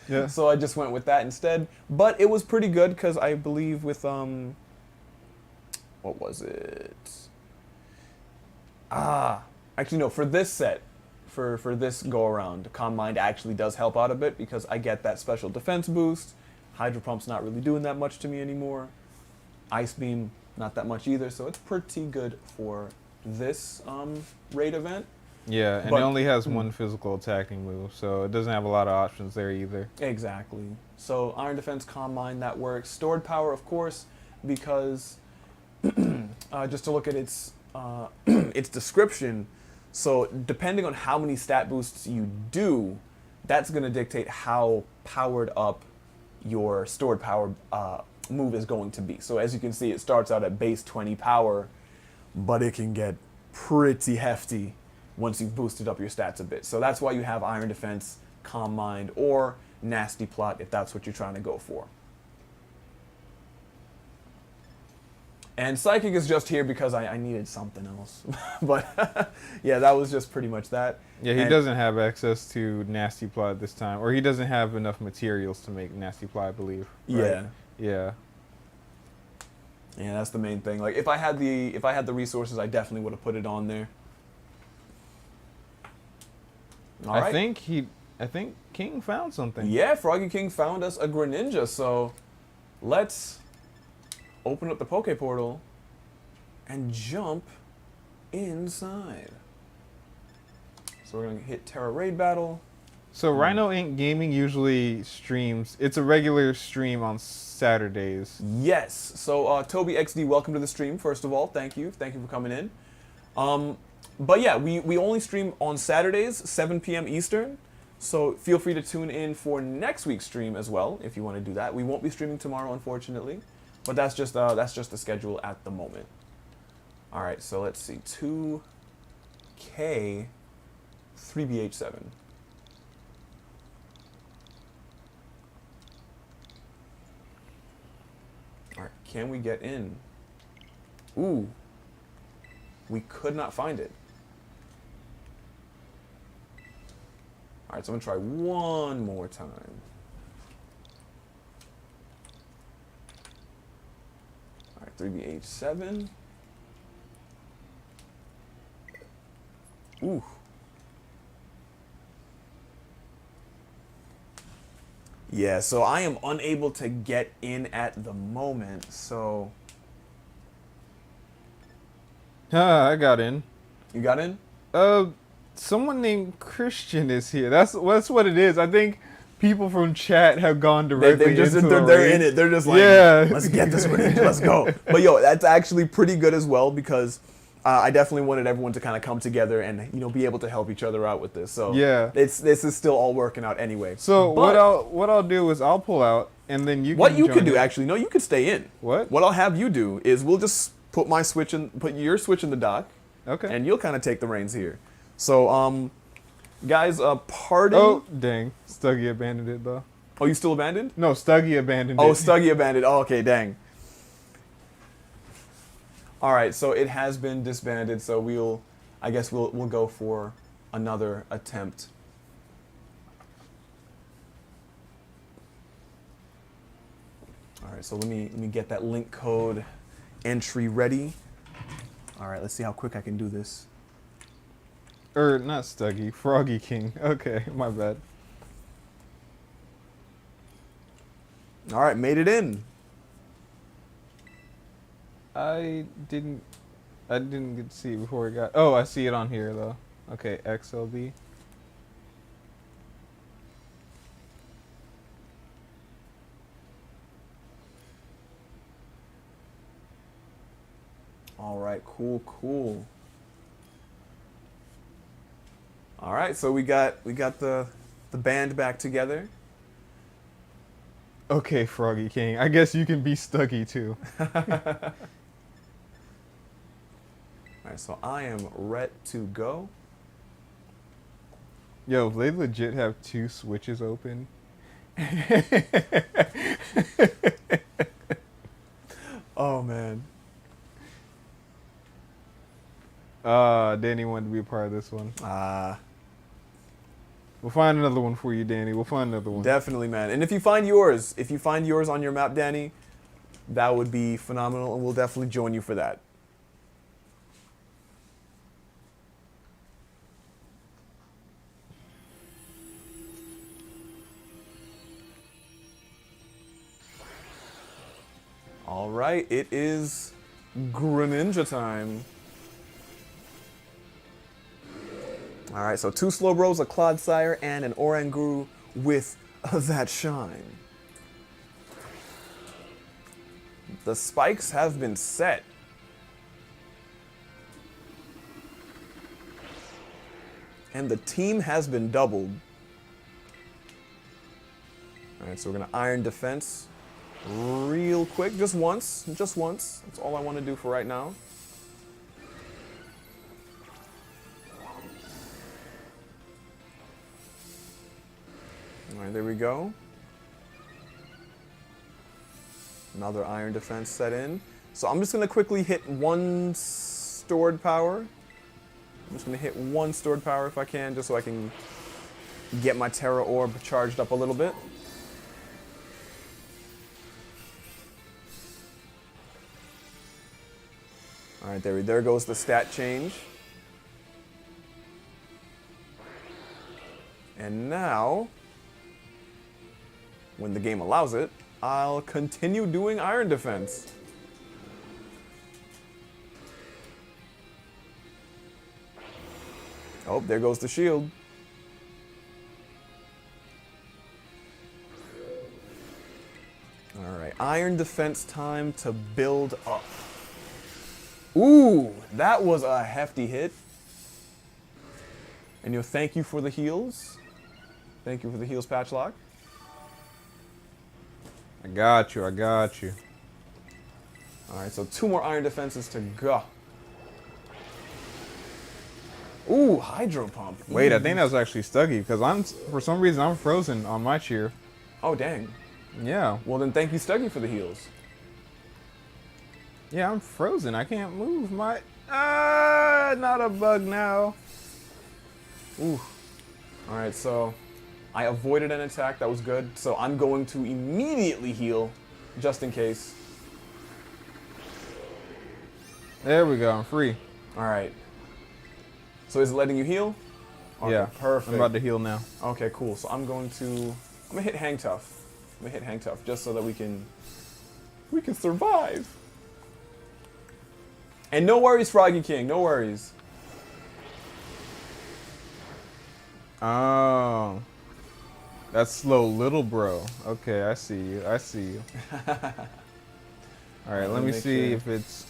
Yeah. So I just went with that instead. But it was pretty good because I believe with, what was it? Actually no, for this set, for this go around, Calm Mind actually does help out a bit because I get that special defense boost. Hydro Pump's not really doing that much to me anymore. Ice Beam, not that much either, so it's pretty good for this raid event. Yeah, and But- it only has one physical attacking move, so it doesn't have a lot of options there either. Exactly. So Iron Defense, Calm Mind, that works. Stored Power, of course, because just to look at its its description, so depending on how many stat boosts you do, that's going to dictate how powered up your Stored Power move is going to be. So as you can see, it starts out at base 20 power, but it can get pretty hefty once you've boosted up your stats a bit. So that's why you have Iron Defense, Calm Mind, or Nasty Plot if that's what you're trying to go for. And Psychic is just here because I needed something else. But yeah, that was just pretty much that. Yeah, he And- doesn't have access to Nasty Plot this time, or he doesn't have enough materials to make Nasty Plot, I believe. Right? Yeah. Yeah. Yeah, that's the main thing. Like if I had the resources, I definitely would have put it on there. All right. I think King found something. Yeah, Froggy King found us a Greninja, so let's open up the Poke Portal and jump inside. So we're gonna hit Tera Raid Battle. So Rhino Inc. Gaming usually streams. It's a regular stream on Saturdays. Yes. So Toby XD, welcome to the stream. First of all, thank you for coming in. But yeah, we only stream on Saturdays, 7 p.m. Eastern. So feel free to tune in for next week's stream as well if you want to do that. We won't be streaming tomorrow, unfortunately, but that's just the schedule at the moment. All right, so let's see, 2K, 3BH7. All right, can we get in? Ooh, we could not find it. All right, so I'm gonna try one more time. All right, 3BH7. Ooh. Yeah, so I am unable to get in at the moment, so... I got in. You got in? Someone named Christian is here. That's what it is. I think people from chat have gone directly into the they're raid. in it. They're just like, Yeah. let's get this Greninja, let's go. But yo, that's actually pretty good as well because I definitely wanted everyone to kind of come together and be able to help each other out with this. So Yeah. this is still all working out anyway. So But what I'll do is I'll pull out and then you. what can you join could do in. actually, no, you could stay in. What? What I'll have you do is we'll just put your Switch in the dock, Okay. and you'll kind of take the reins here. So guys, pardon. Oh dang! Stuggy abandoned it though. Oh, you still abandoned? No, Stuggy abandoned Oh, it. Stuggy abandoned. Oh, okay, dang. All right, so it has been disbanded. So I guess we'll go for another attempt. All right, so let me get that link code entry ready. All right, let's see how quick I can do this. Not Stuggy, Froggy King. Okay, my bad. All right, made it in. I didn't get to see it before it got. Oh, I see it on here though. Okay, XLB. All right, cool, cool. All right, so we got the band back together. Okay, Froggy King. I guess you can be Stuggy too. All right, so I am ready to go. Yo, they legit have 2 switches open. Oh man. Danny wanted to be a part of this one. Ah. We'll find another one for you, Danny. We'll find another one. Definitely, man. And if you find yours on your map, Danny, that would be phenomenal, and we'll definitely join you for that. All right, it is Greninja time. All right, so 2 Slowbros, a Clodsire, and an Oranguru with that shine. The spikes have been set. And the team has been doubled. All right, so we're gonna Iron Defense real quick, just once. That's all I want to do for right now. All right, there we go. Another Iron Defense set in. So I'm just going to quickly hit 1 stored power. I'm just going to hit 1 stored power if I can, just so I can get my Terra Orb charged up a little bit. All right, there goes the stat change. And now, when the game allows it, I'll continue doing Iron Defense. Oh, there goes the shield. All right, Iron Defense time to build up. Ooh, that was a hefty hit. And thank you for the heals. Thank you for the heals, Patchlocke. I got you. All right, so 2 more Iron Defenses to go. Ooh, Hydro Pump. Wait, I think that was actually Stuggy, because for some reason I'm frozen on my cheer. Oh, dang. Yeah. Well, then thank you, Stuggy, for the heals. Yeah, I'm frozen. I can't move my... not a bug now. Ooh. All right, so I avoided an attack. That was good. So I'm going to immediately heal, just in case. There we go. I'm free. All right. So is it letting you heal? Okay, Yeah. perfect. I'm about to heal now. Okay, cool. So I'm gonna hit Hang Tough. Just so that we can survive. And no worries, Froggy King. No worries. Oh. That's slow little bro. Okay, I see you. All right, let me see sure. if it's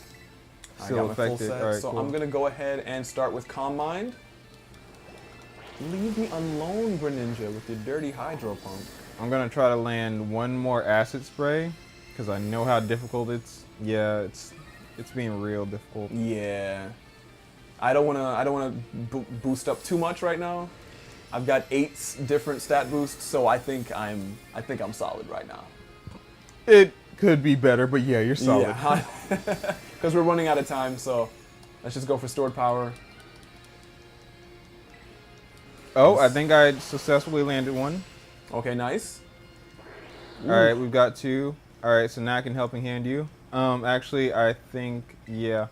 I still got my full affected. set, All right, so cool. I'm gonna go ahead and start with Calm Mind. Leave me alone, Greninja, with your dirty Hydro Pump. I'm gonna try to land 1 more acid spray because I know how difficult it's. Yeah, it's being real difficult. Yeah, I don't wanna boost up too much right now. I've got 8 different stat boosts, so I think I'm solid right now. It could be better, but yeah, you're solid. Yeah, because we're running out of time, so let's just go for stored power. Oh, I think I successfully landed 1. Okay, nice. All right, we've got 2. All right, so now I can helping hand you. Actually, I think, yeah.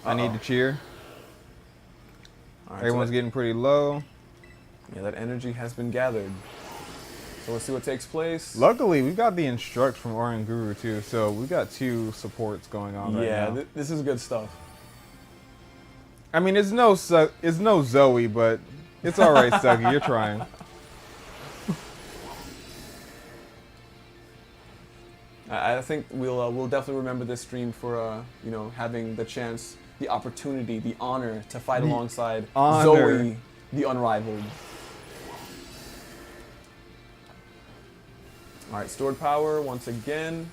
I need to cheer. All right, Everyone's getting pretty low. Yeah, that energy has been gathered. So let's see what takes place. Luckily, we've got the instruct from Oranguru too, so we've got 2 supports going on right now. Yeah, this is good stuff. I mean, it's no Zoe, but it's all right, Stuggy. You're trying. I think we'll definitely remember this stream for you know, having the chance, the opportunity, the honor to fight alongside Zoe, the unrivaled. All right, stored power once again.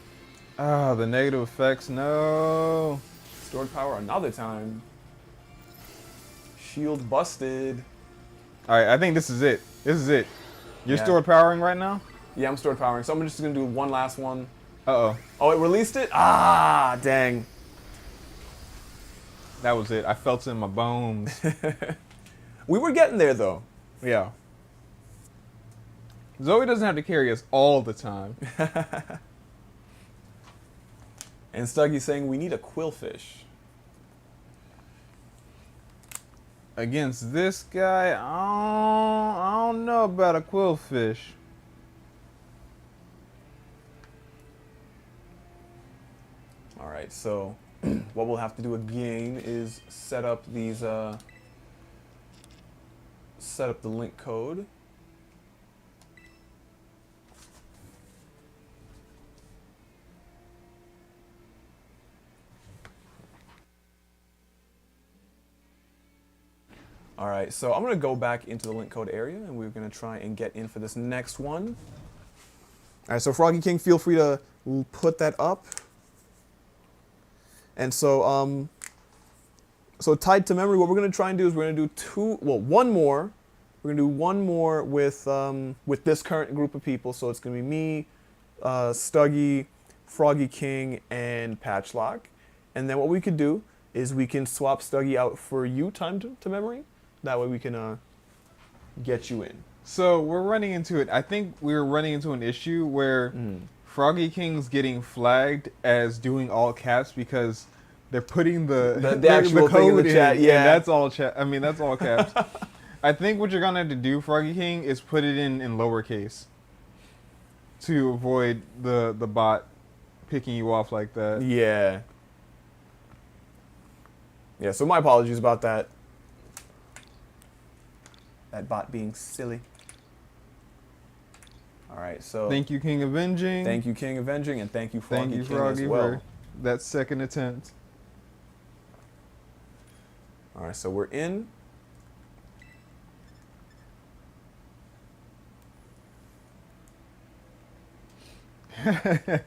Ah, the negative effects. No. Stored power another time. Shield busted. All right, I think this is it. This is it. You're Yeah. stored powering right now? Yeah, I'm stored powering, so I'm just gonna do one last one. Uh-oh. Oh, it released it? Ah, dang. That was it. I felt it in my bones. We were getting there though. Yeah. Zoe doesn't have to carry us all the time. And Stuggy's saying we need a quillfish. Against this guy, I don't know about a quillfish. All right, so what we'll have to do again is set up these, set up the link code. All right, so I'm gonna go back into the link code area and we're gonna try and get in for this next one. All right, so Froggy King, feel free to put that up. And so, so tied to memory, what we're gonna try and do is we're gonna do one more. We're gonna do one more with this current group of people. So it's gonna be me, Stuggy, Froggy King, and Patchlocke. And then what we could do is we can swap Stuggy out for you tied to memory. That way we can get you in. So we're running into it. I think we're running into an issue where Froggy King's getting flagged as doing all caps because they're putting the actual code thing in the chat. Yeah, and that's all chat. I mean, that's all caps. I think what you're gonna have to do, Froggy King, is put it in lowercase to avoid the bot picking you off like that. Yeah. Yeah. So my apologies about that. That bot being silly. All right, so Thank you, King Avenging. thank you, King Avenging, and thank you, Froggy Thank you, King, Froggy, as well. for that second attempt. All right, so we're in. I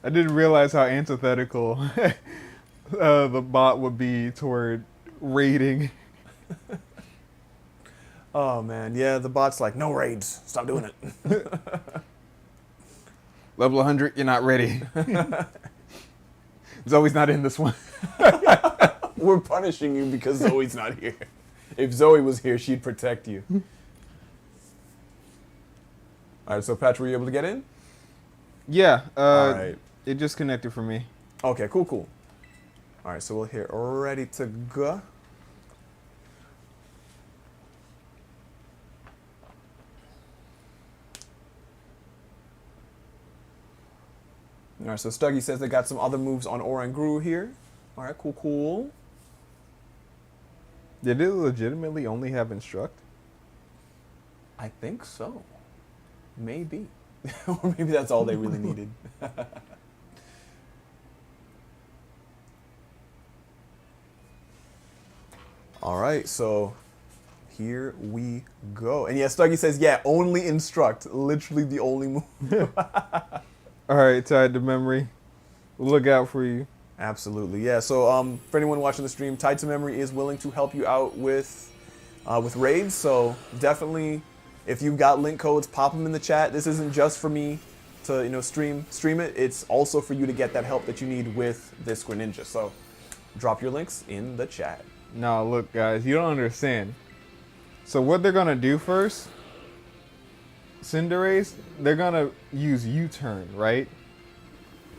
didn't realize how antithetical the bot would be toward raiding. Oh man, yeah, the bot's like, no raids, stop doing it. Level 100, you're not ready. Zoe's not in this one. We're punishing you because Zoe's not here. If Zoe was here, she'd protect you. All right, so Patch, were you able to get in? Yeah, All right. it just connected for me. Okay, cool. All right, so we'll hit ready to go. All right, so Stuggy says they got some other moves on Oranguru here. All right, cool. Did it legitimately only have instruct? I think so. Maybe. Or maybe that's all they really needed. All right, so here we go. And yeah, Stuggy says, yeah, only instruct. Literally the only move. All right, tied to memory. Look out for you. Absolutely, yeah. So for anyone watching the stream, Tied to Memory is willing to help you out with raids. So definitely, if you've got link codes, pop them in the chat. This isn't just for me to stream it. It's also for you to get that help that you need with this Greninja. So drop your links in the chat. Now, look, guys, you don't understand. So what they're gonna do first, Cinderace, they're gonna use U-turn, right,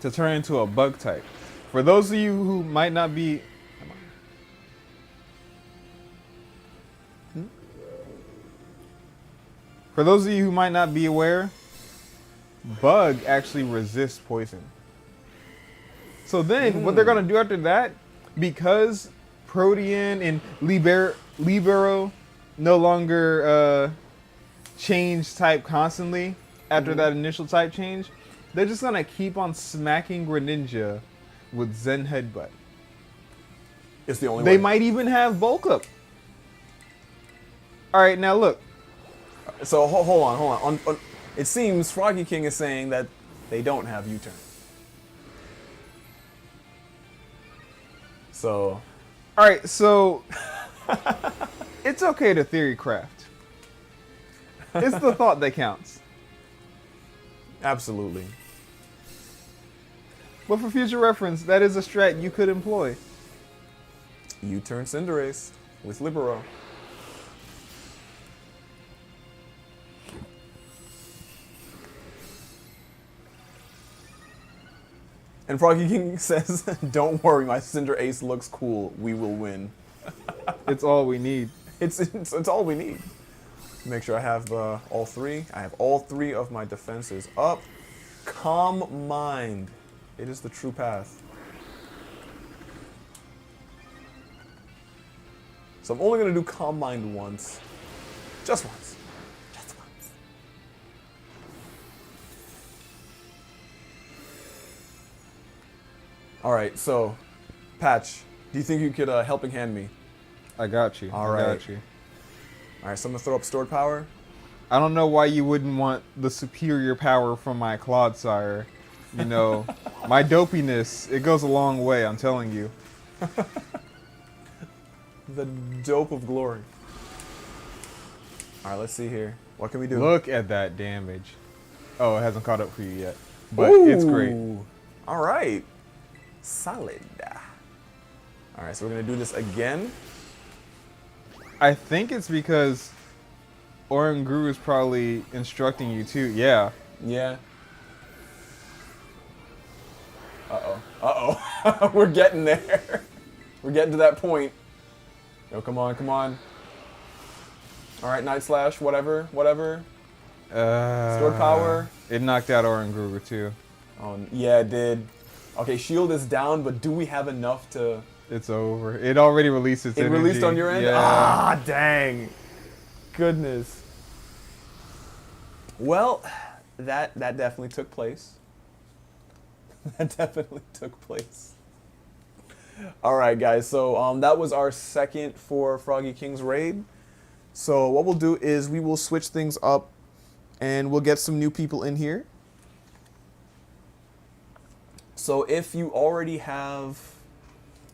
to turn into a bug type. For those of you who might not be, for those of you who might not be aware, bug actually resists poison. So then, what they're gonna do after that, because Protean and Libero no longer change type constantly after that initial type change, they're just gonna keep on smacking Greninja with Zen Headbutt. It's the only They way. might even have bulk up. All right, now look. So hold on. It seems Froggy King is saying that they don't have U-turn. So, All right, so it's okay to theory craft. It's the thought that counts. absolutely. But for future reference, that is a strat you could employ. U-turn Cinderace with Libero. And Froggy King says, "Don't worry, my Cinderace looks cool. We will win." It's all we need. It's all we need. Make sure I have all three. I have all three of my defenses up. Calm mind. It is the true path. So I'm only going to do calm mind once. Just once. Just once. All right, so Patch, do you think you could helping hand me? I got you. All I right. got you. All right, so I'm going to throw up stored power. I don't know why you wouldn't want the superior power from my Clodsire. You know, my dopiness, it goes a long way, I'm telling you. The dope of glory. All right, let's see here. What can we do? Look at that damage. Oh, it hasn't caught up for you yet. But it's great. Ooh. All right. Solid. All right, so we're going to do this again. I think it's because Oranguru is probably instructing you too. Yeah. Yeah. Uh-oh. Uh-oh. We're getting there. We're getting to that point. Yo, come on, come on. All right, Night Slash, whatever. Stored power. It knocked out Oranguru too. Oh, yeah, it did. Okay, shield is down, but do we have enough to... It's over. It already released its energy. It released on your end? Yeah. Ah, dang. Goodness. Well, that definitely took place. That definitely took place. All right, guys. So that was our second for Froggy King's raid. So what we'll do is we will switch things up, and we'll get some new people in here. So if you already have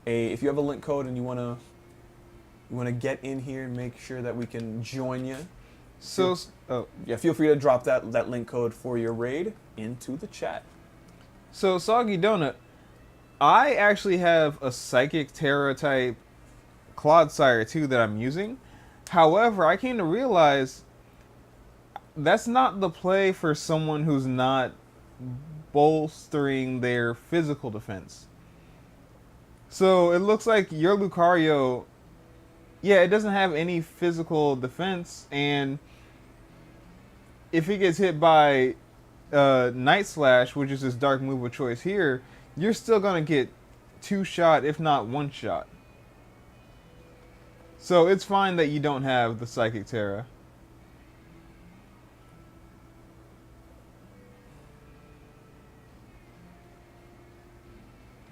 if you have a link code and you wanna get in here and make sure that we can join you. So, Yeah, feel free to drop that link code for your raid into the chat. So Soggy Donut, I actually have a Psychic Terra type Clodsire too that I'm using. However, I came to realize that's not the play for someone who's not bolstering their physical defense. So it looks like your Lucario, yeah, it doesn't have any physical defense, and if it gets hit by Night Slash, which is his dark move of choice here, you're still gonna get 2 shot, if not 1 shot. So it's fine that you don't have the Psychic Terra.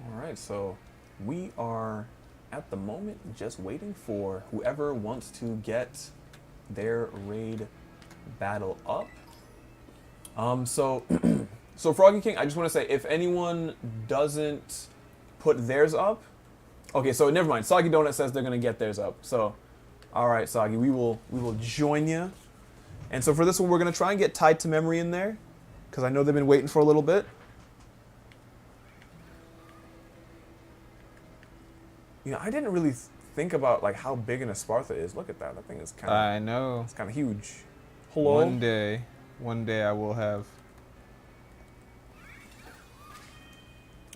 All right, so we are at the moment just waiting for whoever wants to get their raid battle up. So Froggy King, I just want to say, if anyone doesn't put theirs up, okay, so never mind. Soggy Donut says they're gonna get theirs up. So, all right, Soggy, we will join you. And so for this one, we're gonna try and get Tied to Memory in there, because I know they've been waiting for a little bit. You know, I didn't really think about like how big an Espartha is. Look at that. That thing is kind of. I know. It's kind of huge. Hello. One day I will have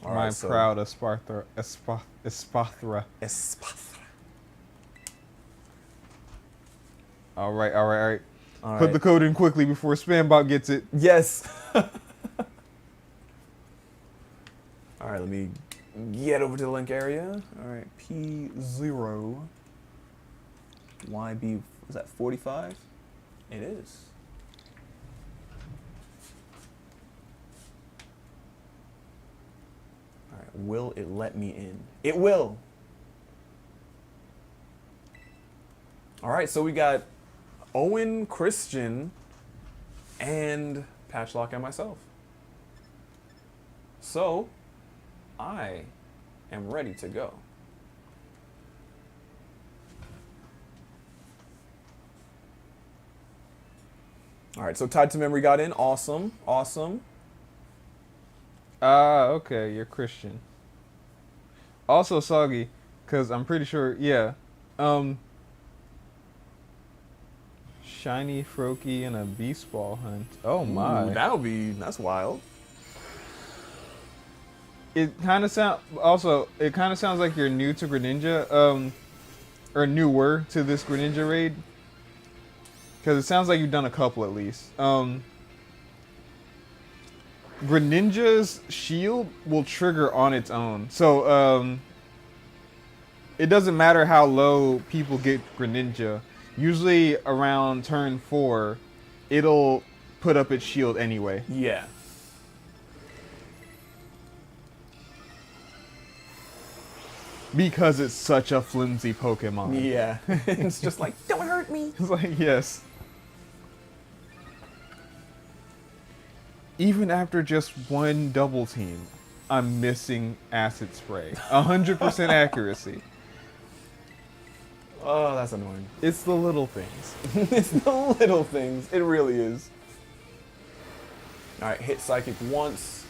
All my right, so- proud Esparthra. Espartha. All right. All Put right. the code in quickly before Spambot gets it. Yes. All right, let me get over to the link area. All right, P0 YB, is that 45? It is. All right, will it let me in? It will. All right, so we got Owen, Christian, and Patchlocke and myself. So, I am ready to go. All right, so Tied to Memory got in. Awesome, awesome. Okay, you're Christian. Also Soggy, because I'm pretty sure, yeah. Shiny Froakie and a Beast Ball hunt. Oh my. Ooh, that's wild. It kind of sounds like you're new to Greninja, or newer to this Greninja raid. Because it sounds like you've done a couple at least. Greninja's shield will trigger on its own. So, it doesn't matter how low people get Greninja. Usually around turn 4, it'll put up its shield anyway. Yeah. Because it's such a flimsy Pokemon. Yeah. It's just like, don't hurt me. It's like, yes. Even after just one double team, I'm missing Acid Spray. 100% accuracy. Oh, that's annoying. It's the little things. It's the little things. It really is. All right, hit Psychic once.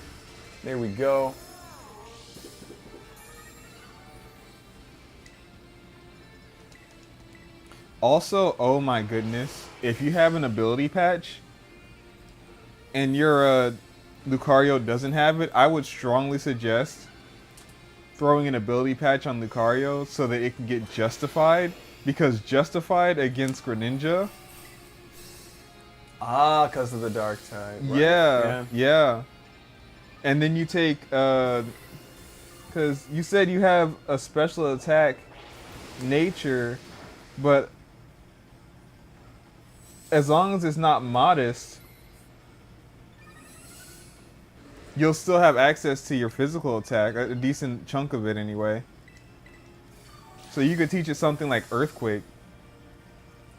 There we go. Also, oh my goodness, if you have an ability patch and your Lucario doesn't have it, I would strongly suggest throwing an ability patch on Lucario so that it can get justified, because justified against Greninja. Ah, because of the dark type. Right? Yeah. And then you take, because you said you have a special attack nature, but as long as it's not modest, you'll still have access to your physical attack, a decent chunk of it anyway. So you could teach it something like Earthquake.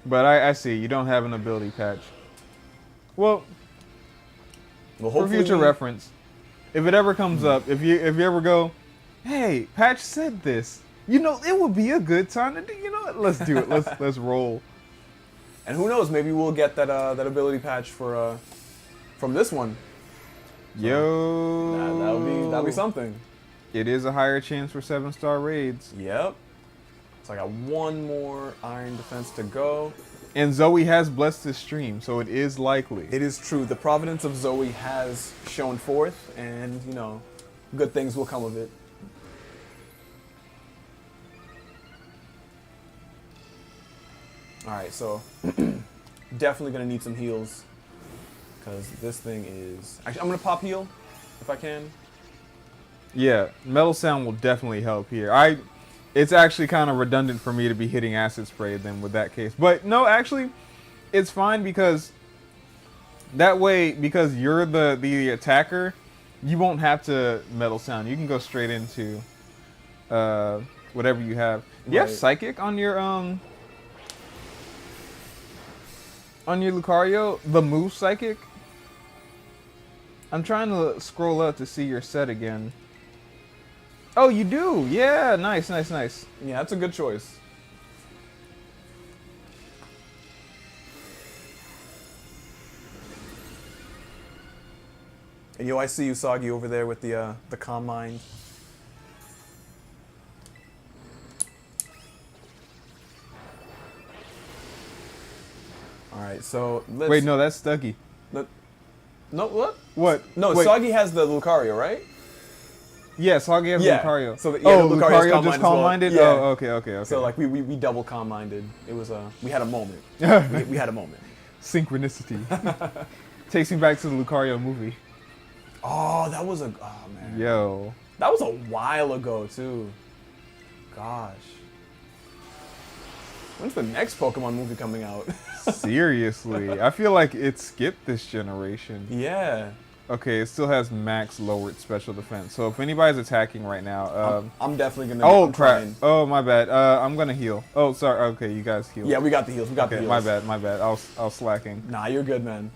But I see, you don't have an ability patch. Well, for future reference, if it ever comes up, if you ever go, hey, Patch said this, you know, it would be a good time to do, you know what, let's do it, let's roll. And who knows, maybe we'll get that that ability patch for from this one. Yo, that'll be something. It is a higher chance for 7-star raids. Yep. So I got one more Iron Defense to go. And Zoe has blessed this stream, so it is likely. It is true. The providence of Zoe has shown forth, and you know, good things will come of it. All right, so definitely gonna need some heals, because this thing is. Actually, I'm gonna pop heal if I can. Yeah, Metal Sound will definitely help here. It's actually kind of redundant for me to be hitting Acid Spray then with that case. But no, actually, it's fine, because that way, because you're the attacker, you won't have to Metal Sound. You can go straight into whatever you have. Do you have Psychic on your Lucario? The move Psychic? I'm trying to scroll up to see your set again. Oh, you do? Yeah, nice. Yeah, that's a good choice. And yo, I see you, Soggy, over there with the Calm Mind. All right, so let's. Wait, no, that's Stuggy. No, what? What? No, Wait. Soggy has the Lucario, right? Yeah, Soggy has Lucario. So Lucario just calm-minded? Yeah. Oh, okay. So like we double calm-minded. It was we had a moment. we had a moment. Synchronicity. Takes me back to the Lucario movie. Oh, that was oh man. Yo. That was a while ago, too. Gosh. When's the next Pokemon movie coming out? Seriously, I feel like it skipped this generation. Yeah. Okay, it still has max lowered special defense. So if anybody's attacking right now, I'm definitely gonna. oh I'm crap! trying. Oh my bad. I'm gonna heal. Oh sorry. Okay, you guys heal. Yeah, we got the heals. We got the Okay, heals. my bad. My bad. I was slacking. Nah, you're good, man.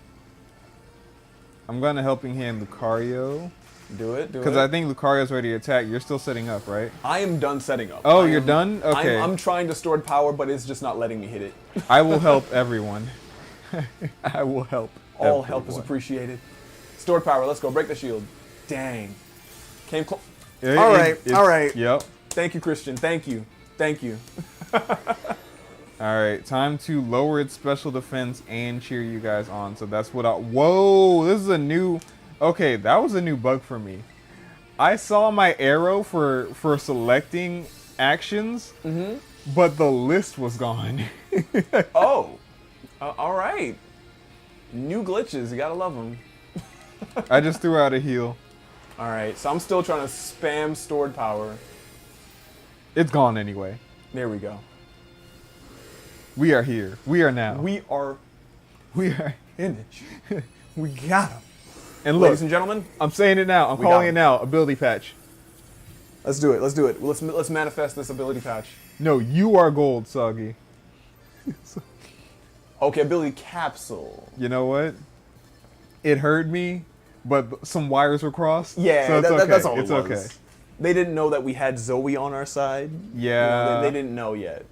I'm gonna helping hand Lucario Do it. Do it. because I think Lucario's ready to attack. You're still setting up, right? I am done setting up. Oh, I you're am- done? Okay. I'm trying to stored power, but it's just not letting me hit it. I will help everyone. I will help. All help is everyone. appreciated. Stored power. Let's go. Break the shield. Dang. Came close. It- All it- right. it's- All right. Yep. Thank you, Christian. Thank you. Thank you. All right, time to lower its special defense and cheer you guys on. So that's what I... Whoa, this is a new... Okay, that was a new bug for me. I saw my arrow for selecting actions, but the list was gone. Oh. All right. New glitches. You gotta love them. I just threw out a heal. All right. So I'm still trying to spam stored power. It's gone anyway. There we go. We are here. We are now. We are We are... in it. We got him. And look, Ladies and gentlemen, I'm saying it now. I'm We got calling it him. now. Ability patch. let's do it. Let's do it. Let's manifest this ability patch. No, you are gold, Soggy. Okay, ability capsule. You know what? It hurt me, but some wires were crossed. Yeah, so it's okay. that's all it's it was. okay. They didn't know that we had Zoe on our side. Yeah. They didn't know yet.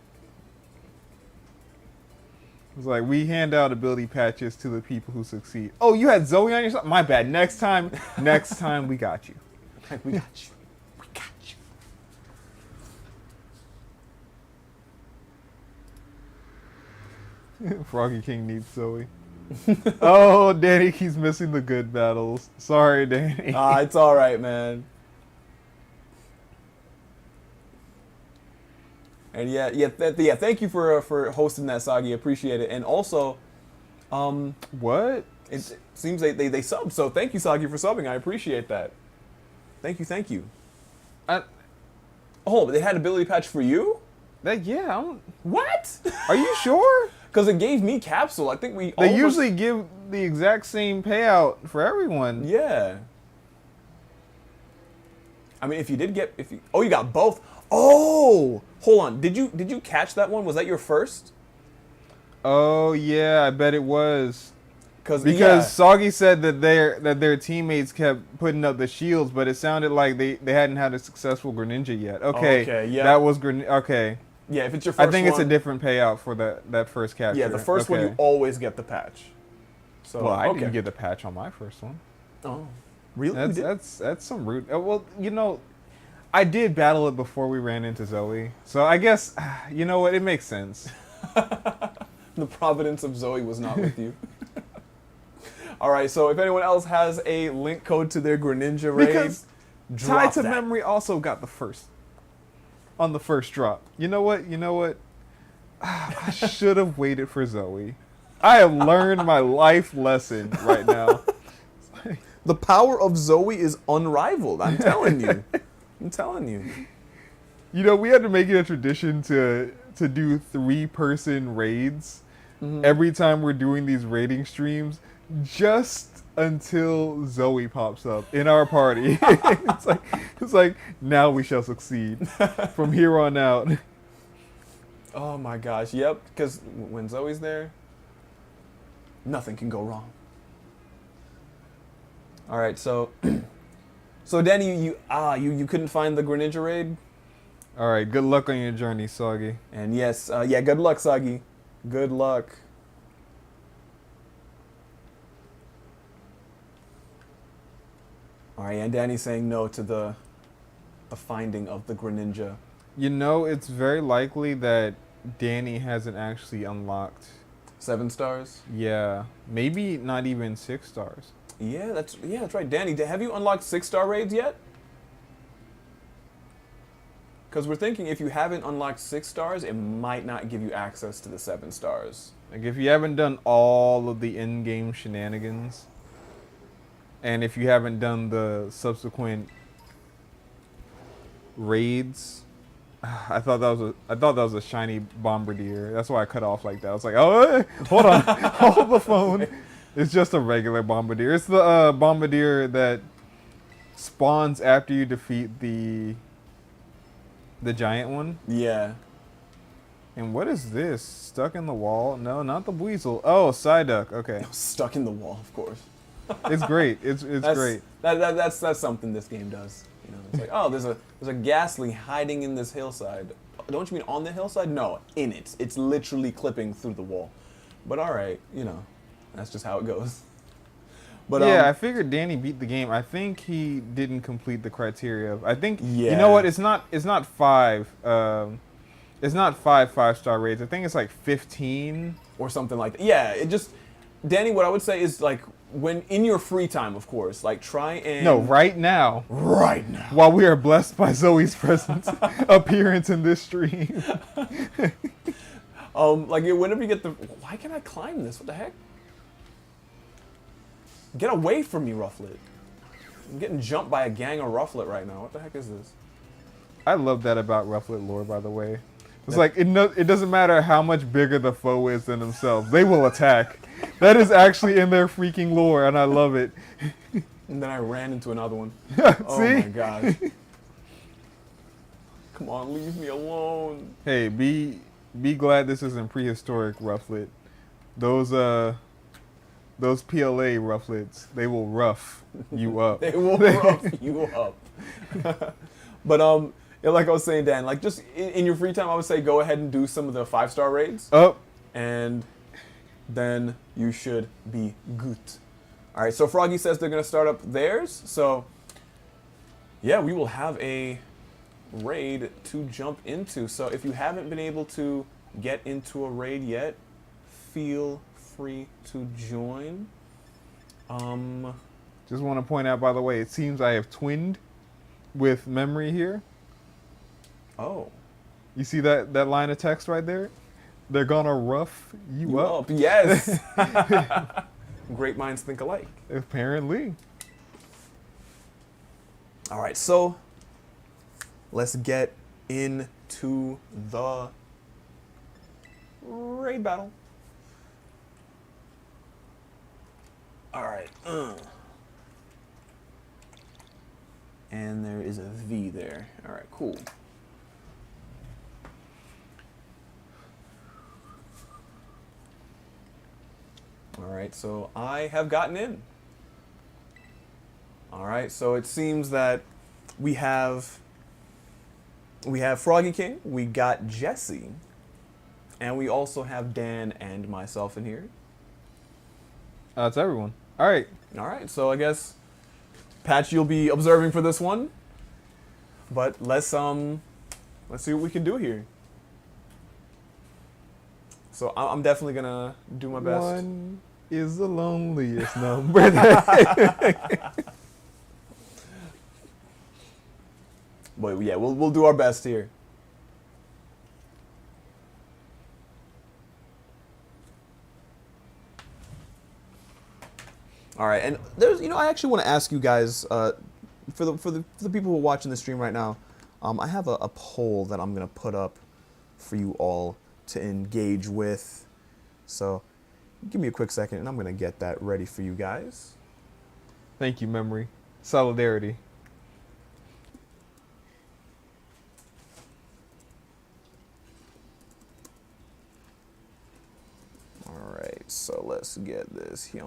It's like we hand out ability patches to the people who succeed. Oh, you had Zoe on your side? My bad. Next time we got you. We got you. We got you. Froggy King needs Zoe. Oh, Danny keeps missing the good battles. Sorry, Danny. It's all right, man. And yeah. Thank you for hosting that, Sagi. Appreciate it. And also, What? it seems they subbed. So thank you, Sagi, for subbing. I appreciate that. Thank you. Oh, but they had ability patch for you? Yeah. What? Are you sure? Because it gave me capsule. I think we. all They of us- usually give the exact same payout for everyone. Yeah. I mean, if you oh, you got both. Oh, hold on. Did you catch that one? Was that your first? Oh yeah, I bet it was. Because Because Soggy said that their teammates kept putting up the shields, but it sounded like they hadn't had a successful Greninja yet. Okay, Okay, yeah. that was Okay, yeah, if it's your first I think it's a one- different payout for that first capture. Yeah, the first one Okay. you always get the patch. So Well, I okay. didn't get the patch on my first one. Oh, really? You did? That's some rude. Well, I did battle it before we ran into Zoe, so I guess you know what, it makes sense. The providence of Zoe was not with you. All right, so if anyone else has a link code to their Greninja Raid, Because drop Tied to that. Memory also got the first on the first drop. You know what? I should have waited for Zoe. I have learned my life lesson right now. The power of Zoe is unrivaled. I'm telling you. I'm telling you. We had to make it a tradition to do 3-person raids every time we're doing these raiding streams, just until Zoe pops up in our party. it's like now we shall succeed from here on out. Oh my gosh, yep. Because when Zoe's there, nothing can go wrong. All right, so Danny, you couldn't find the Greninja Raid, All right, good luck on your journey, Soggy. and yes, good luck, Sagi. Good luck. All right, and Danny's saying no to the finding of the Greninja. It's very likely that Danny hasn't actually unlocked. 7 stars. Yeah, maybe not even 6 stars. Yeah, that's right. Danny, have you unlocked 6-star raids yet? Because we're thinking if you haven't unlocked 6 stars, it might not give you access to the 7 stars. Like if you haven't done all of the in-game shenanigans, and if you haven't done the subsequent raids. I thought that was a shiny Bombardier. That's why I cut off like that. I was like, oh, hold on, hold the phone. It's just a regular Bombardier. It's the Bombardier that spawns after you defeat the giant one. Yeah. And what is this? Stuck in the wall? No, not the weasel. Oh, Psyduck. Okay, Stuck in the wall, of course. it's great. It's That's great. That's something this game does. You know, it's like, oh, there's a ghastly hiding in this hillside. Don't you mean on the hillside? No, in it. It's literally clipping through the wall. But all right, you know, that's just how it goes. But yeah, I figured Danny beat the game. I think he didn't complete the criteria. I think you Yeah. know what? It's not 5. It's not 5-star raids. I think it's like 15. or something like that. Yeah, it just Danny. What I would say is like when in your free time, of course, like try and No, right now. right now. While we are blessed by Zoe's presence, appearance in this stream. Like whenever you get the, why can't I climb this? What the heck? Get away from me, Rufflet. I'm getting jumped by a gang of Rufflet right now. What the heck is this? I love that about Rufflet lore, by the way. It's like it doesn't matter how much bigger the foe is than themselves; they will attack. That is actually in their freaking lore, and I love it. And then I ran into another one. See? Oh my gosh. Come on, leave me alone. Hey, be glad this isn't prehistoric Rufflet. Those PLA Rufflets, they will rough you up. They will rough you up. But yeah, like I was saying, Dan, like just in your free time, I would say go ahead and do some of the 5-star raids, Oh, and then you should be good. All right, so Froggy says they're gonna start up theirs. So yeah, we will have a raid to jump into. So if you haven't been able to get into a raid yet, feel free to join. just want to point out, by the way, it seems I have twinned with memory here. Oh, You see that line of text right there? They're gonna rough you up. Yes. Great minds think alike. Apparently. All right, so let's get into the raid battle. All right. And there is a V there. All right, cool. All right, so I have gotten in. All right, so it seems that we have Froggy King, we got Jesse, and we also have Dan and myself in here. That's everyone. All right. All right, so I guess Patch, you'll be observing for this one, but let's see what we can do here. So I'm definitely gonna do my best. One is the loneliest number. That But yeah, we'll do our best here. All right, and there's, I actually want to ask you guys, for the people who are watching the stream right now, I have a poll that I'm gonna put up for you all to engage with. So give me a quick second, and I'm gonna get that ready for you guys. Thank you, memory. Solidarity. All right, so let's get this here.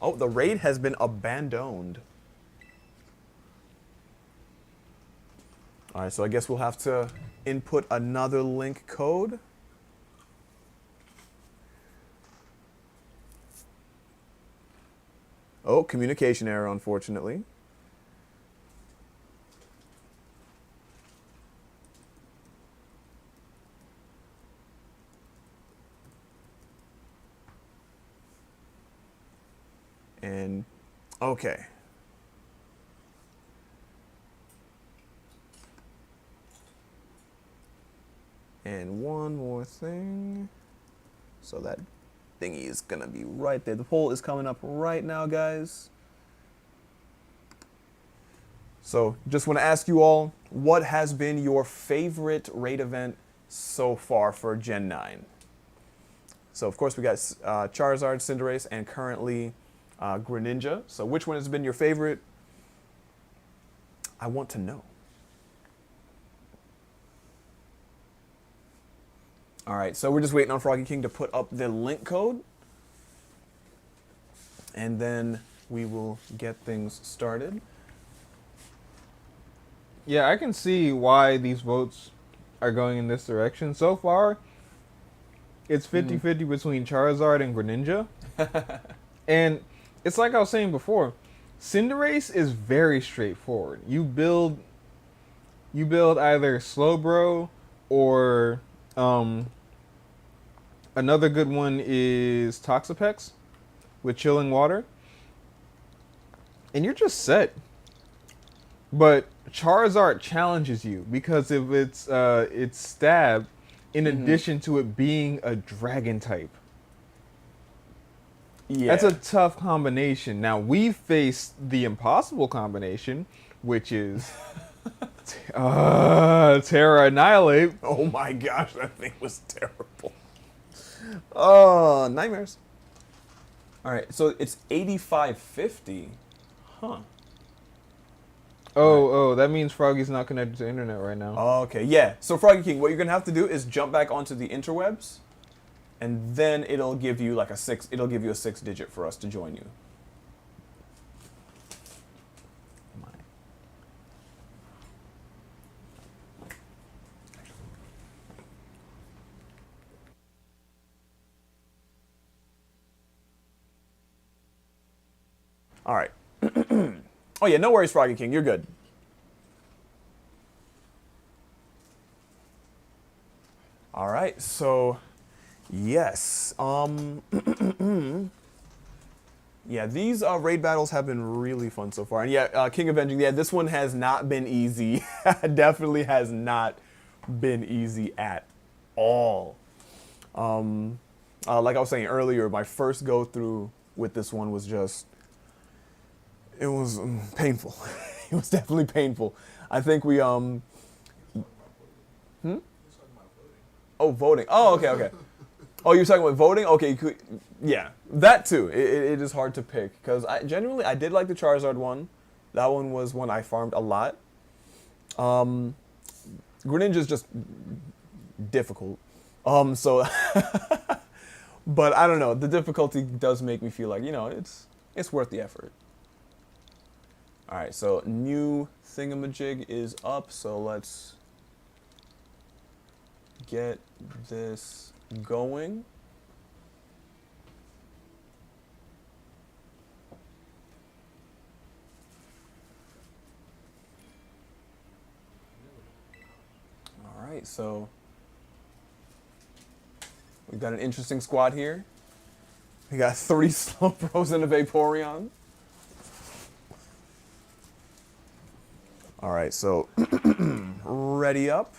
Oh, the raid has been abandoned. All right, so I guess we'll have to input another link code. Oh, communication error, unfortunately. And, okay. And one more thing. So that thingy is gonna be right there. The poll is coming up right now, guys. So just want to ask you all, what has been your favorite raid event so far for Gen 9? So of course we got Charizard, Cinderace, and currently Greninja. So which one has been your favorite? I want to know. All right, so we're just waiting on Froggy King to put up the link code. And then we will get things started. Yeah, I can see why these votes are going in this direction. So far, it's 50-50 between Charizard and Greninja. And it's like I was saying before, Cinderace is very straightforward. You build either Slowbro or another good one is Toxapex with Chilling Water. And you're just set. But Charizard challenges you because of its stab, in addition to it being a dragon type. Yeah. That's a tough combination. Now, we faced the impossible combination, which is Tera Annihilate. Oh my gosh, that thing was terrible. Oh, nightmares. All right, so it's 8550. Huh. Oh, that means Froggy's not connected to internet right now. Okay, yeah. So Froggy King, what you're gonna have to do is jump back onto the interwebs, and then it'll give you like a 6-digit for us to join you. All right. Oh yeah, no worries, Froggy King. You're good. All right, so yes. Yeah, these raid battles have been really fun so far. And yeah, King Avenging, yeah, this one has not been easy. Definitely has not been easy at all. Like I was saying earlier, my first go through with this one was just, it was painful. It was definitely painful. I think we, Oh, voting. Oh, okay. Oh, you're talking about voting? Okay, yeah, that too. It is hard to pick because I did like the Charizard one. That one was one I farmed a lot. Greninja's just difficult. So, but I don't know. The difficulty does make me feel like, you know, it's worth the effort. All right, so new thingamajig is up. So let's get this going. All right, so we've got an interesting squad here. We got 3 Slowbros and a Vaporeon. All right, so ready up.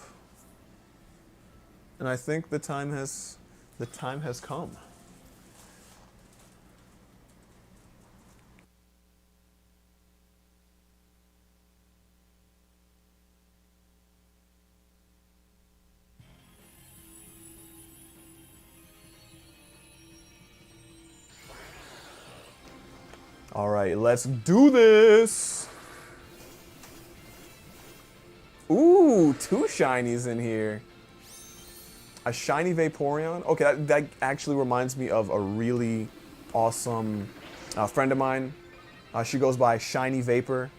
And I think the time has come. All right, let's do this. Ooh, 2 shinies in here. A shiny Vaporeon. Okay, that actually reminds me of a really awesome friend of mine. She goes by Shiny Vapor.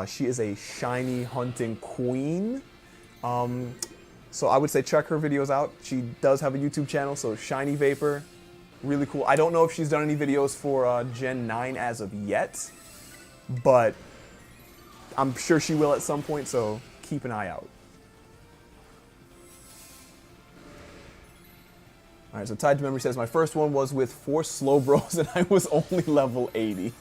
She is a shiny hunting queen. So I would say check her videos out. She does have a YouTube channel, so Shiny Vapor. Really cool. I don't know if she's done any videos for Gen 9 as of yet, but I'm sure she will at some point, so keep an eye out. All right, so Tied to Memory says, my first one was with 4 Slowbros and I was only level 80.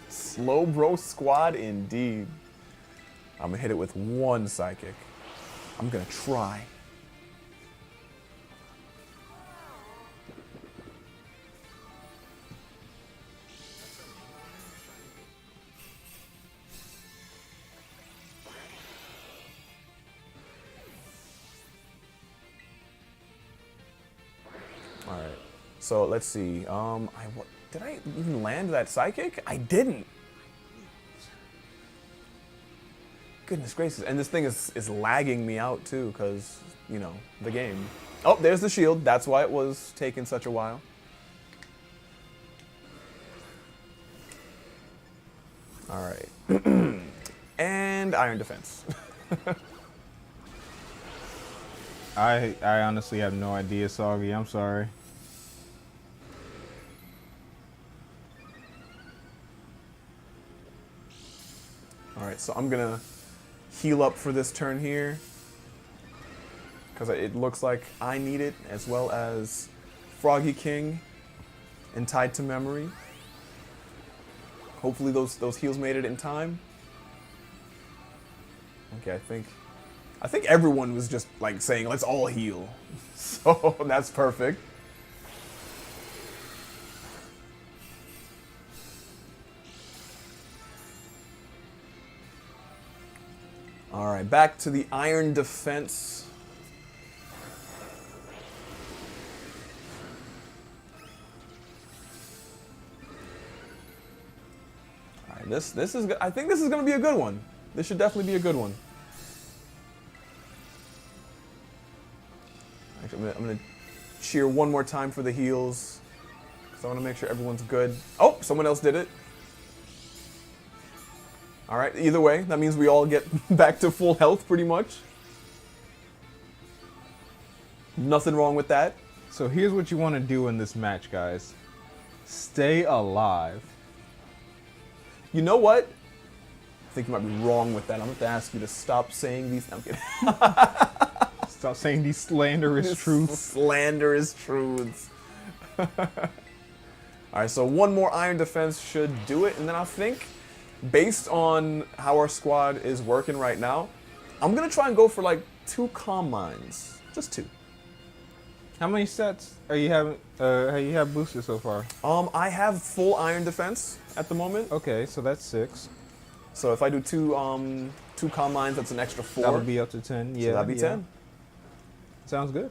Slowbro squad indeed. I'm gonna hit it with 1 Psychic. I'm gonna try. So let's see. Did I even land that psychic? I didn't. Goodness gracious. And this thing is lagging me out too, because, you know, the game. Oh, there's the shield. That's why it was taking such a while. All right. And Iron Defense. I honestly have no idea, Soggy. I'm sorry. All right, so I'm gonna heal up for this turn here because it looks like I need it, as well as Froggy King and Tied to Memory. Hopefully those heals made it in time. Okay, I think everyone was just like saying, let's all heal. So that's perfect. All right, back to the Iron Defense. All right, this is. I think this is going to be a good one. This should definitely be a good one. Actually, I'm going to cheer one more time for the heals, because I want to make sure everyone's good. Oh, someone else did it. All right, either way, that means we all get back to full health pretty much. Nothing wrong with that. So here's what you want to do in this match, guys. Stay alive. You know what? I think you might be wrong with that. I'm going to have to ask you to stop saying these. I'm kidding. Stop saying these slanderous truths. Slanderous truths. All right, so one more Iron Defense should do it, and then I think, based on how our squad is working right now, I'm gonna try and go for like 2 Calm Minds, just 2. How many sets are you having? You have boosted so far? I have full Iron Defense at the moment. Okay, so that's 6. So if I do 2 Calm Minds, that's an extra 4. That'll be up to 10. Yeah, so that'd be 10. Sounds good.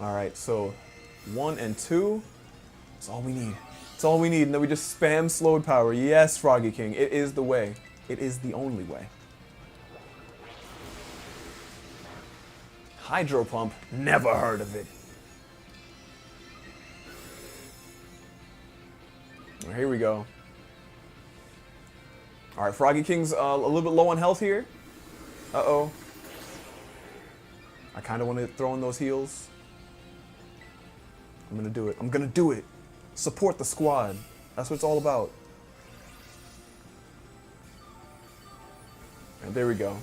All right, so 1 and 2. That's all we need. That's all we need. And then we just spam slowed power. Yes, Froggy King. It is the way. It is the only way. Hydro Pump. Never heard of it. Well, here we go. All right, Froggy King's a little bit low on health here. Uh-oh. I kind of want to throw in those heals. I'm going to do it. I'm going to do it. Support the squad. That's what it's all about. And there we go.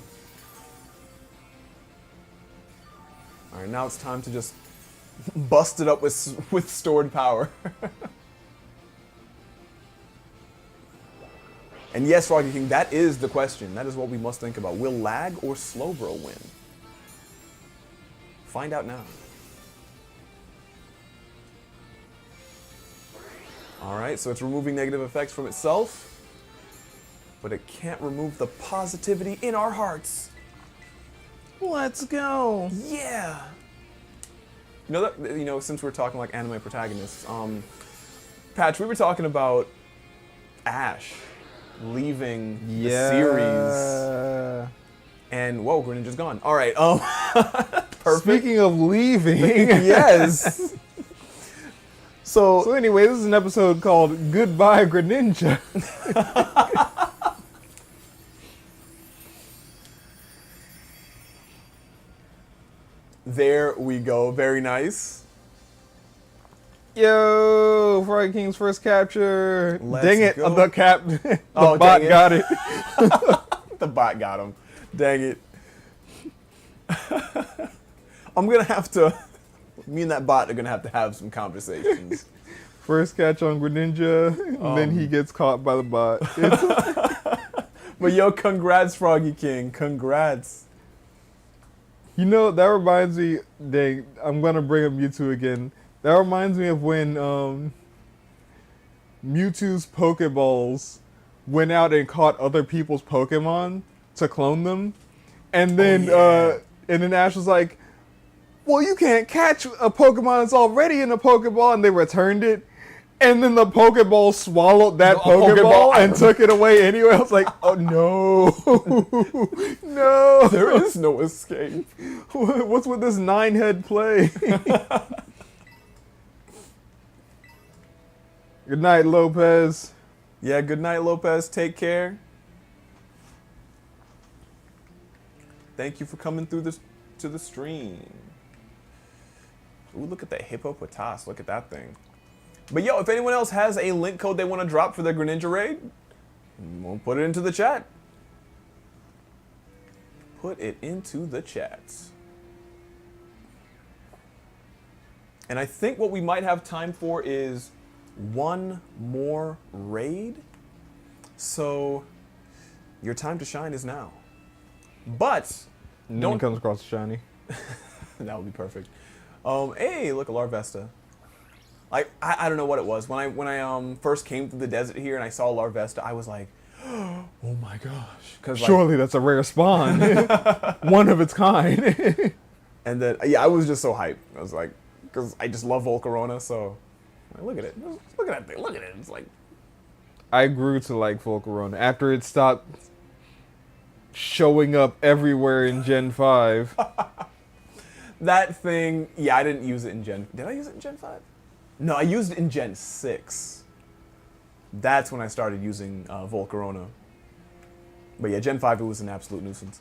All right, now it's time to just bust it up with stored power. And yes, Froggy King, that is the question. That is what we must think about. Will lag or Slowbro win? Find out now. All right, so it's removing negative effects from itself, but it can't remove the positivity in our hearts. Let's go. Yeah. You know, since we're talking like anime protagonists, Patch, we were talking about Ash leaving the series. And whoa, Greninja's gone. All right. Perfect. Speaking of leaving, yes. So anyway, this is an episode called Goodbye Greninja. There we go. Very nice. Yo, Froggy King's first capture. Let's Dang it, go. the Oh, bot dang it. got it. The bot got him. Dang it. I'm going to have to... Me and that bot are going to have some conversations. First catch on Greninja, and then he gets caught by the bot. But yo, congrats, Froggy King. Congrats. You know, that reminds me, dang, I'm going to bring up Mewtwo again. That reminds me of when Mewtwo's Pokeballs went out and caught other people's Pokemon to clone them. And then And then Ash was like, well, you can't catch a Pokemon that's already in a Pokeball, and they returned it. And then the Pokeball swallowed that Pokeball and took it away anyway. I was like, oh no. No. There is no escape. What's with this 9-head play? Good night, Lopez. Yeah, good night, Lopez. Take care. Thank you for coming through to the stream. Ooh, look at that hippopotas. Look at that thing. But yo, if anyone else has a link code they want to drop for their Greninja Raid, we'll put it into the chat. Put it into the chat. And I think what we might have time for is one more raid. So your time to shine is now. But And then he comes across a shiny. that would be perfect. Hey, look, a Larvesta. Like I don't know what it was when I first came to the desert here and I saw Larvesta, I was like, oh my gosh, because Surely that's a rare spawn, one of its kind. And then yeah, I was just so hyped. I was like, because I just love Volcarona, so like, look at it, look at that thing, look at it. It's like I grew to like Volcarona after it stopped showing up everywhere in Gen 5. that thing. Yeah, I didn't use it in Gen. Did I use it in Gen 5? No, I used it in Gen 6. That's when I started using Volcarona. But yeah, Gen 5, it was an absolute nuisance.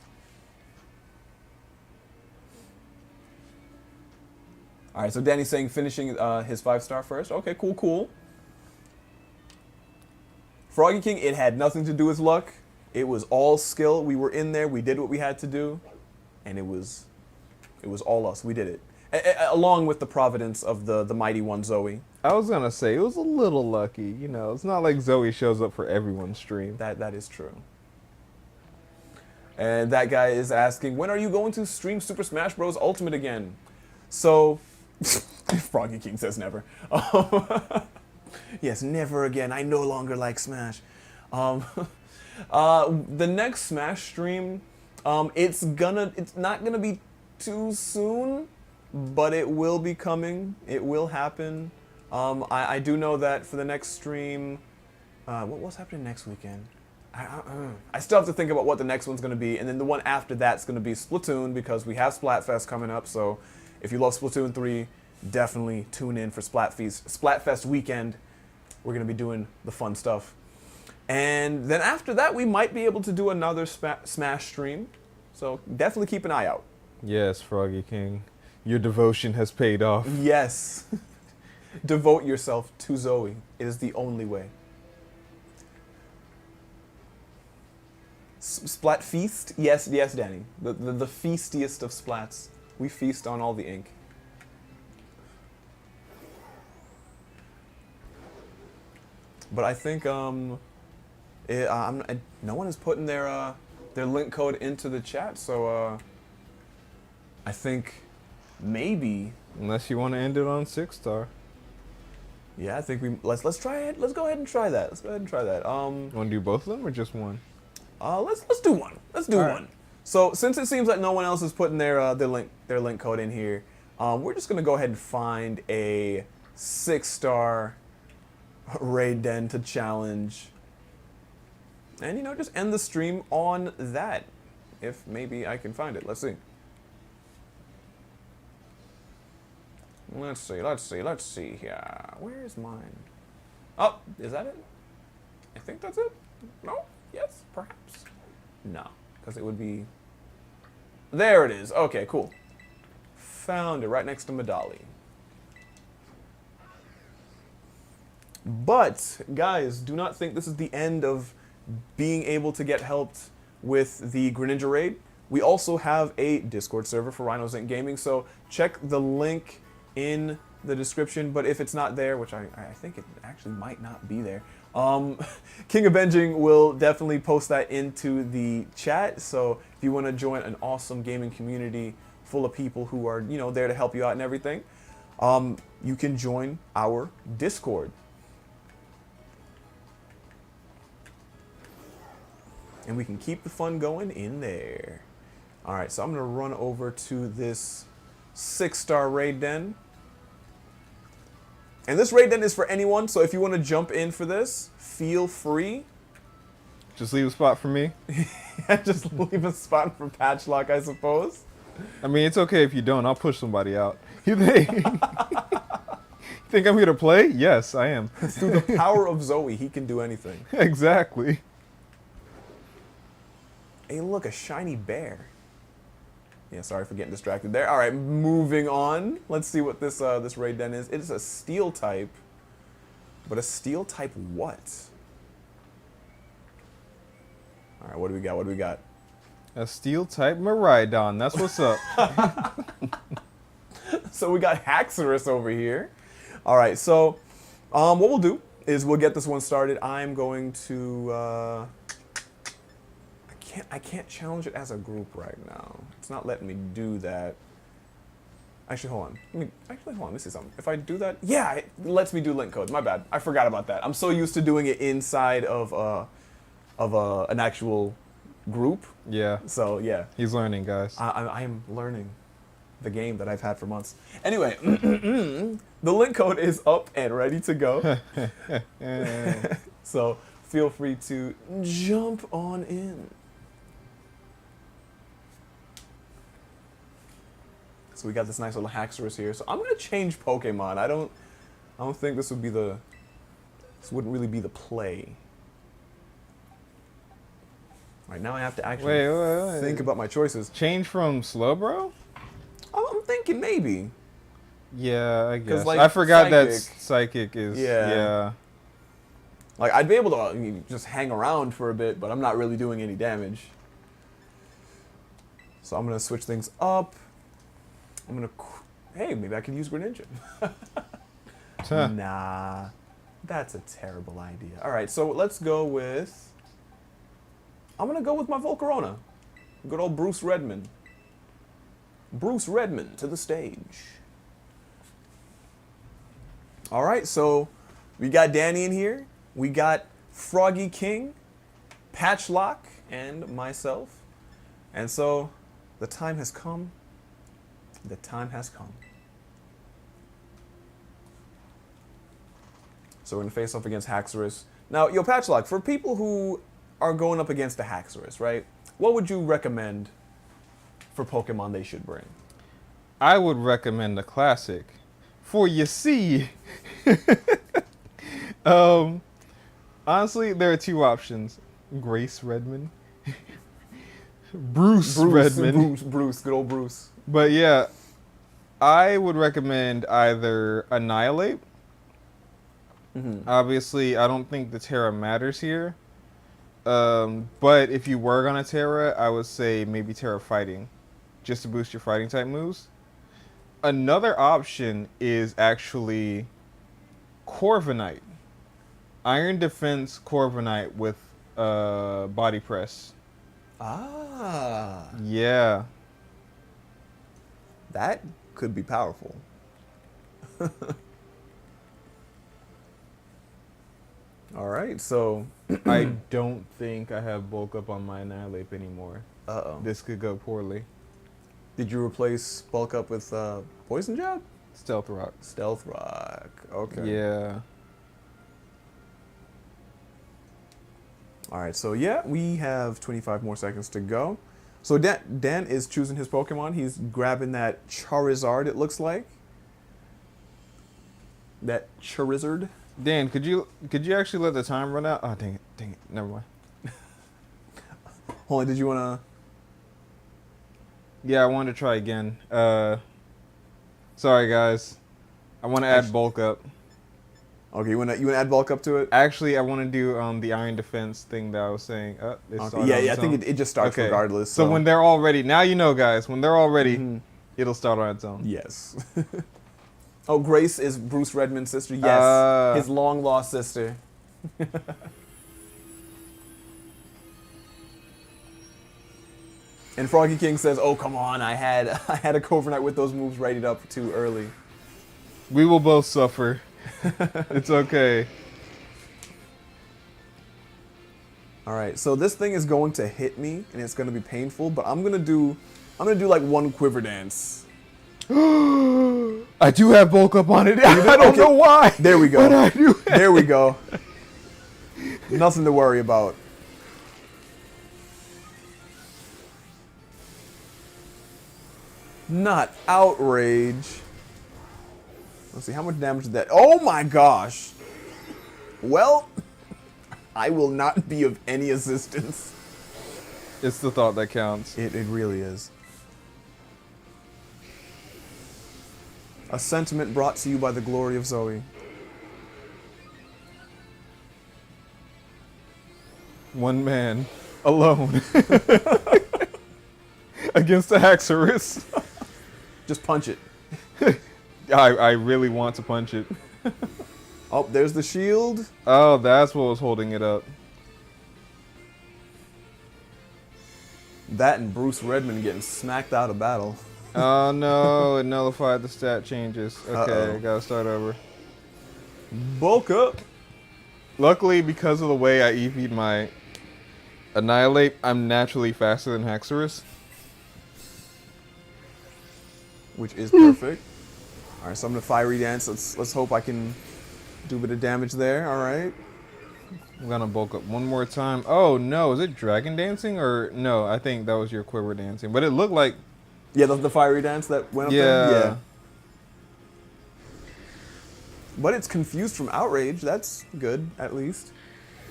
All right, so Danny's saying finishing his 5-star first. Okay, cool, cool. Froggy King, it had nothing to do with luck. It was all skill. We were in there. We did what we had to do. And it was all us. We did it. Along with the providence of the mighty one, Zoe. I was gonna say, it was a little lucky, you know. It's not like Zoe shows up for everyone's stream. That is true. And that guy is asking, when are you going to stream Super Smash Bros. Ultimate again? So, Froggy King says never. Yes, never again. I no longer like Smash. The next Smash stream, it's not gonna be too soon, but it will be coming. It will happen. I do know that for the next stream, what's happening next weekend? I still have to think about what the next one's going to be, and then the one after that's going to be Splatoon, because we have Splatfest coming up, so if you love Splatoon 3, definitely tune in for Splatfest weekend. We're going to be doing the fun stuff. And then after that, we might be able to do another Smash stream, so definitely keep an eye out. Yes, Froggy King. Your devotion has paid off. Yes. Devote yourself to Zoe. It is the only way. Splat feast? Yes, Danny. The feastiest of splats. We feast on all the ink. But I think no one is putting their link code into the chat, so I think maybe. Unless you want to end it on 6-star. Yeah, I think let's try it. Let's go ahead and try that. Want to do both of them or just one? Let's do one. Let's do All one. right. So since it seems like no one else is putting their link code in here, we're just gonna go ahead and find a 6-star raid den to challenge, and just end the stream on that. If maybe I can find it. Let's see. Let's see here. Where is mine? Oh, is that it? I think that's it. No? Yes? Perhaps? No, because it would be... There it is. Okay, cool. Found it right next to Medali. But, guys, do not think this is the end of being able to get helped with the Greninja Raid. We also have a Discord server for Rhinos Inc. Gaming, so check the link in the description, but if it's not there, which I think it actually might not be there, King of Benjing will definitely post that into the chat. So if you want to join an awesome gaming community full of people who are there to help you out and everything, you can join our Discord. And we can keep the fun going in there. All right, so I'm gonna run over to this 6-star raid den. And this raid den is for anyone, so if you want to jump in for this, feel free. Just leave a spot for me. Just leave a spot for Patchlocke, I suppose. I mean, it's okay if you don't. I'll push somebody out. You think, think I'm here to play? Yes, I am. Through the power of Zoe, he can do anything. Exactly. Hey, look, a shiny bear. Yeah, sorry for getting distracted there. All right, moving on. Let's see what this this raid den is. It is a steel type, but a steel type what? All right, what do we got? What do we got? A steel type Miraidon. That's what's up. So we got Haxorus over here. All right, so what we'll do is we'll get this one started. I'm going to. I can't challenge it as a group right now. It's not letting me do that. Actually, hold on. Hold on. Let me see something. If I do that, yeah, it lets me do link codes. My bad. I forgot about that. I'm so used to doing it inside of an actual group. Yeah. So yeah, He's learning, guys. I am learning the game that I've had for months. Anyway, the link code is up and ready to go. So feel free to jump on in. So we got this nice little Haxorus here. So I'm gonna change Pokemon. I don't think this wouldn't really be the play. All right, now I have to actually Wait. think about my choices. Change from Slowbro? I'm thinking maybe. Yeah, I guess. like, I forgot that Psychic- Psychic is. Yeah. Yeah. Like I'd be able to just hang around for a bit, but I'm not really doing any damage. So I'm gonna switch things up. Hey, maybe I could use Greninja. Huh. Nah, that's a terrible idea. All right, so let's go with. I'm gonna go with my Volcarona. Good old Bruce Redmond. Bruce Redmond to the stage. All right, so we got Danny in here. We got Froggy King, Patchlocke, and myself. And so the time has come. The time has come. So we're gonna face off against Haxorus. Now, yo, Patchlocke, for people who are going up against the Haxorus, right? What would you recommend for Pokemon they should bring? I would recommend a classic. For you see, honestly, there are two options: Grace Redmond, Bruce Redmond. Bruce, good old Bruce. But yeah, I would recommend either Annihilate. Obviously, I don't think the Terra matters here. But if you were gonna Terra, I would say maybe Terra Fighting, just to boost your fighting type moves. Another option is actually Corviknight. Iron Defense Corviknight with Body Press. Ah, Yeah. that could be powerful. All right, so I don't think I have bulk up on my Annihilate anymore. uh-oh. This could go poorly. Did you replace bulk up with Poison Jab? Stealth Rock. Stealth Rock. Okay. Yeah. All right, so yeah, we have 25 more seconds to go. So Dan is choosing his Pokemon. He's grabbing that Charizard, it looks like. That Charizard. Dan, could you actually let the time run out? Oh, dang it, never mind. Hold on, did you want Yeah, I wanted to try again. Sorry guys, I want to add bulk up. to... Okay, you wanna add bulk up to it? Actually, I want to do the Iron Defense thing that I was saying. It Okay. started Yeah, on I its think own. it just starts Okay. regardless. So when they're all ready, now you know, guys. When they're all ready, it'll start on its own. Yes. Oh, Grace is Bruce Redmond's sister. Yes, his long lost sister. And Froggy King says, "Oh, come on! I had a Corviknight with those moves readied up too early." We will both suffer. It's okay. All right, so this thing is going to hit me, and it's going to be painful. But I'm gonna do like one quiver dance. I do have bulk up on it. I don't know why. There we go. But I do. There we go. Nothing to worry about. Not outrage. Let's see, how much damage did that? Oh my gosh. Well, I will not be of any assistance. It's the thought that counts. It really is. A sentiment brought to you by the glory of Zoe. One man, alone, against the Haxorus. Just punch it. I really want to punch it. Oh, there's the shield. Oh, that's what was holding it up. That and Bruce Redmond getting smacked out of battle. Oh no, it nullified the stat changes. Okay, Uh-oh. gotta start over. Bulk up. Luckily, because of the way I EV'd my Annihilate, I'm naturally faster than Haxorus. Which is perfect. All right, so I'm gonna fiery dance. Let's hope I can do a bit of damage there. All right. I'm gonna bulk up one more time. Oh no, is it Dragon Dancing or no? I think that was your Quiver Dancing, but it looked like. Yeah, the fiery dance that went up Yeah. there? Yeah. But it's confused from outrage. That's good, at least.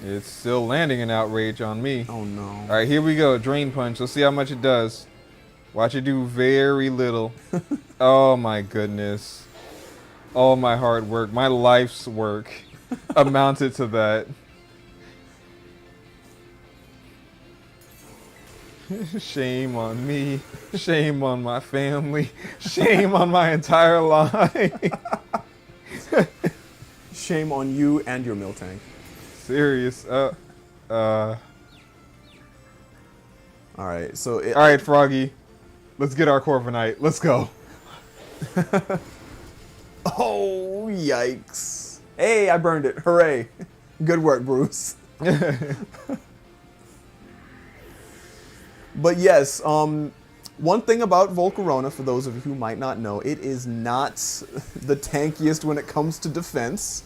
It's still landing an outrage on me. Oh, no. All right, here we go. Drain Punch. Let's see how much it does. Watch it do very little. Oh, my goodness. All my hard work, my life's work amounted to that. Shame on me. Shame on my family. Shame on my entire life. Shame on you and your mill tank. Serious. All right, so... All right, Froggy. Let's get our Corviknight. Let's go. Oh, yikes. Hey, I burned it. Hooray. Good work, Bruce. But yes, one thing about Volcarona, for those of you who might not know, it is not the tankiest when it comes to defense.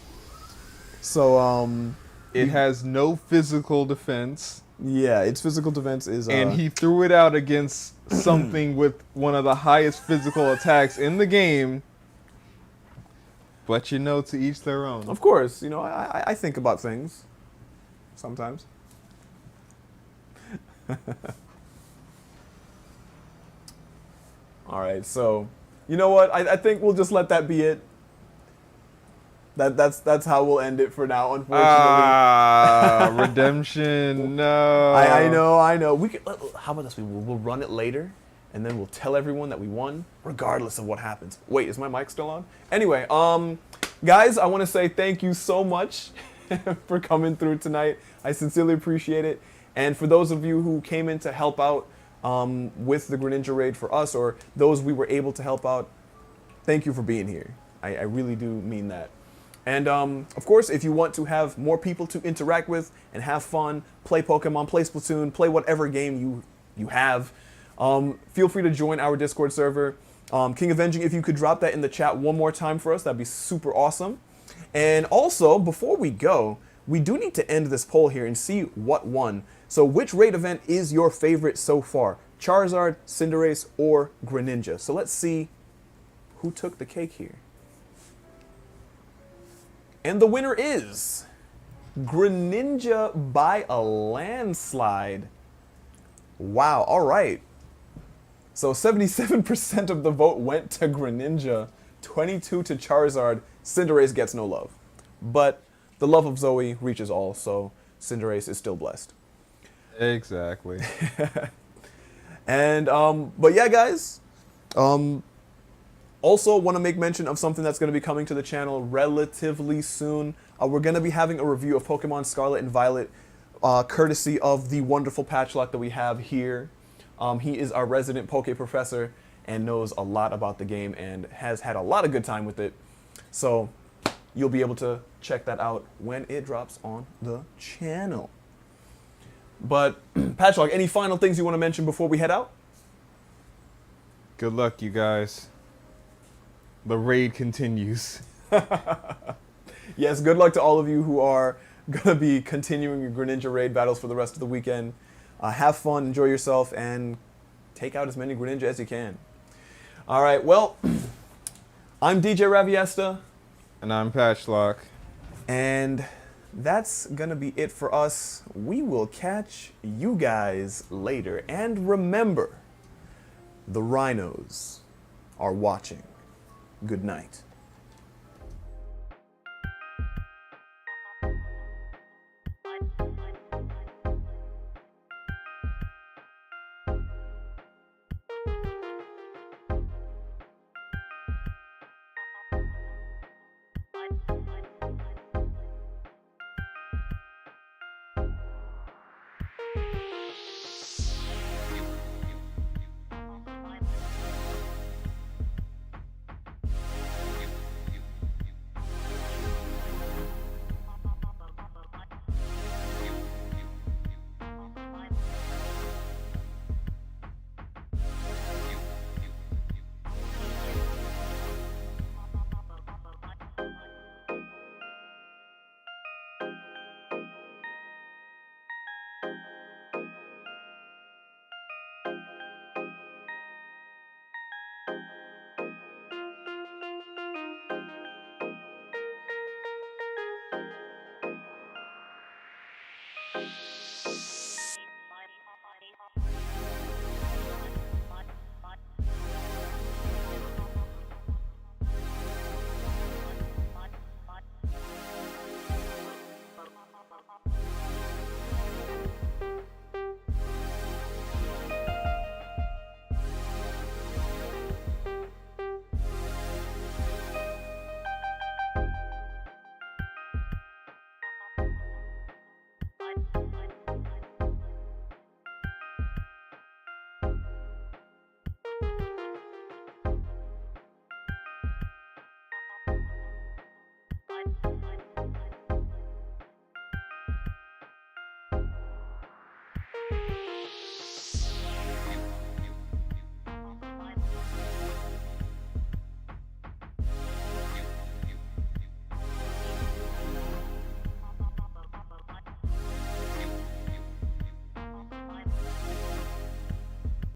So, It has no physical defense. yeah, its physical defense is... And he threw it out against something with one of the highest physical attacks in the game. But you know, to each their own. Of course, you know, I think about things. Sometimes. All right, so, you know what? I think we'll just let that be it. That's how we'll end it for now, unfortunately. Ah, redemption, no. I know. We could, how about this? We'll run it later, and then we'll tell everyone that we won, regardless of what happens. Wait, is my mic still on? Anyway, guys, I want to say thank you so much for coming through tonight. I sincerely appreciate it. And for those of you who came in to help out with the Greninja Raid for us, or those we were able to help out, thank you for being here. I really do mean that. And of course, if you want to have more people to interact with and have fun, play Pokemon, play Splatoon, play whatever game you have, feel free to join our Discord server. King Avenging, if you could drop that in the chat one more time for us, that'd be super awesome. And also, before we go, we do need to end this poll here and see what won. So which raid event is your favorite so far? Charizard, Cinderace, or Greninja? So let's see who took the cake here. And the winner is Greninja by a landslide. Wow, all right. So 77% of the vote went to Greninja, 22 to Charizard. Cinderace gets no love. But the love of Zoe reaches all, so Cinderace is still blessed. Exactly. And, but yeah, guys. Also, want to make mention of something that's going to be coming to the channel relatively soon. We're going to be having a review of Pokemon Scarlet and Violet, courtesy of the wonderful Patchlocke that we have here. He is our resident Poke Professor and knows a lot about the game and has had a lot of good time with it. So you'll be able to check that out when it drops on the channel. But Patchlocke, any final things you want to mention before we head out? Good luck, you guys. The raid continues. Yes, good luck to all of you who are going to be continuing your Greninja Raid battles for the rest of the weekend. Have fun, enjoy yourself, and take out as many Greninja as you can. All right, well, I'm DJ Raviesta. And I'm Patchlocke. And that's going to be it for us. We will catch you guys later. And remember, the Rhinos are watching. Good night.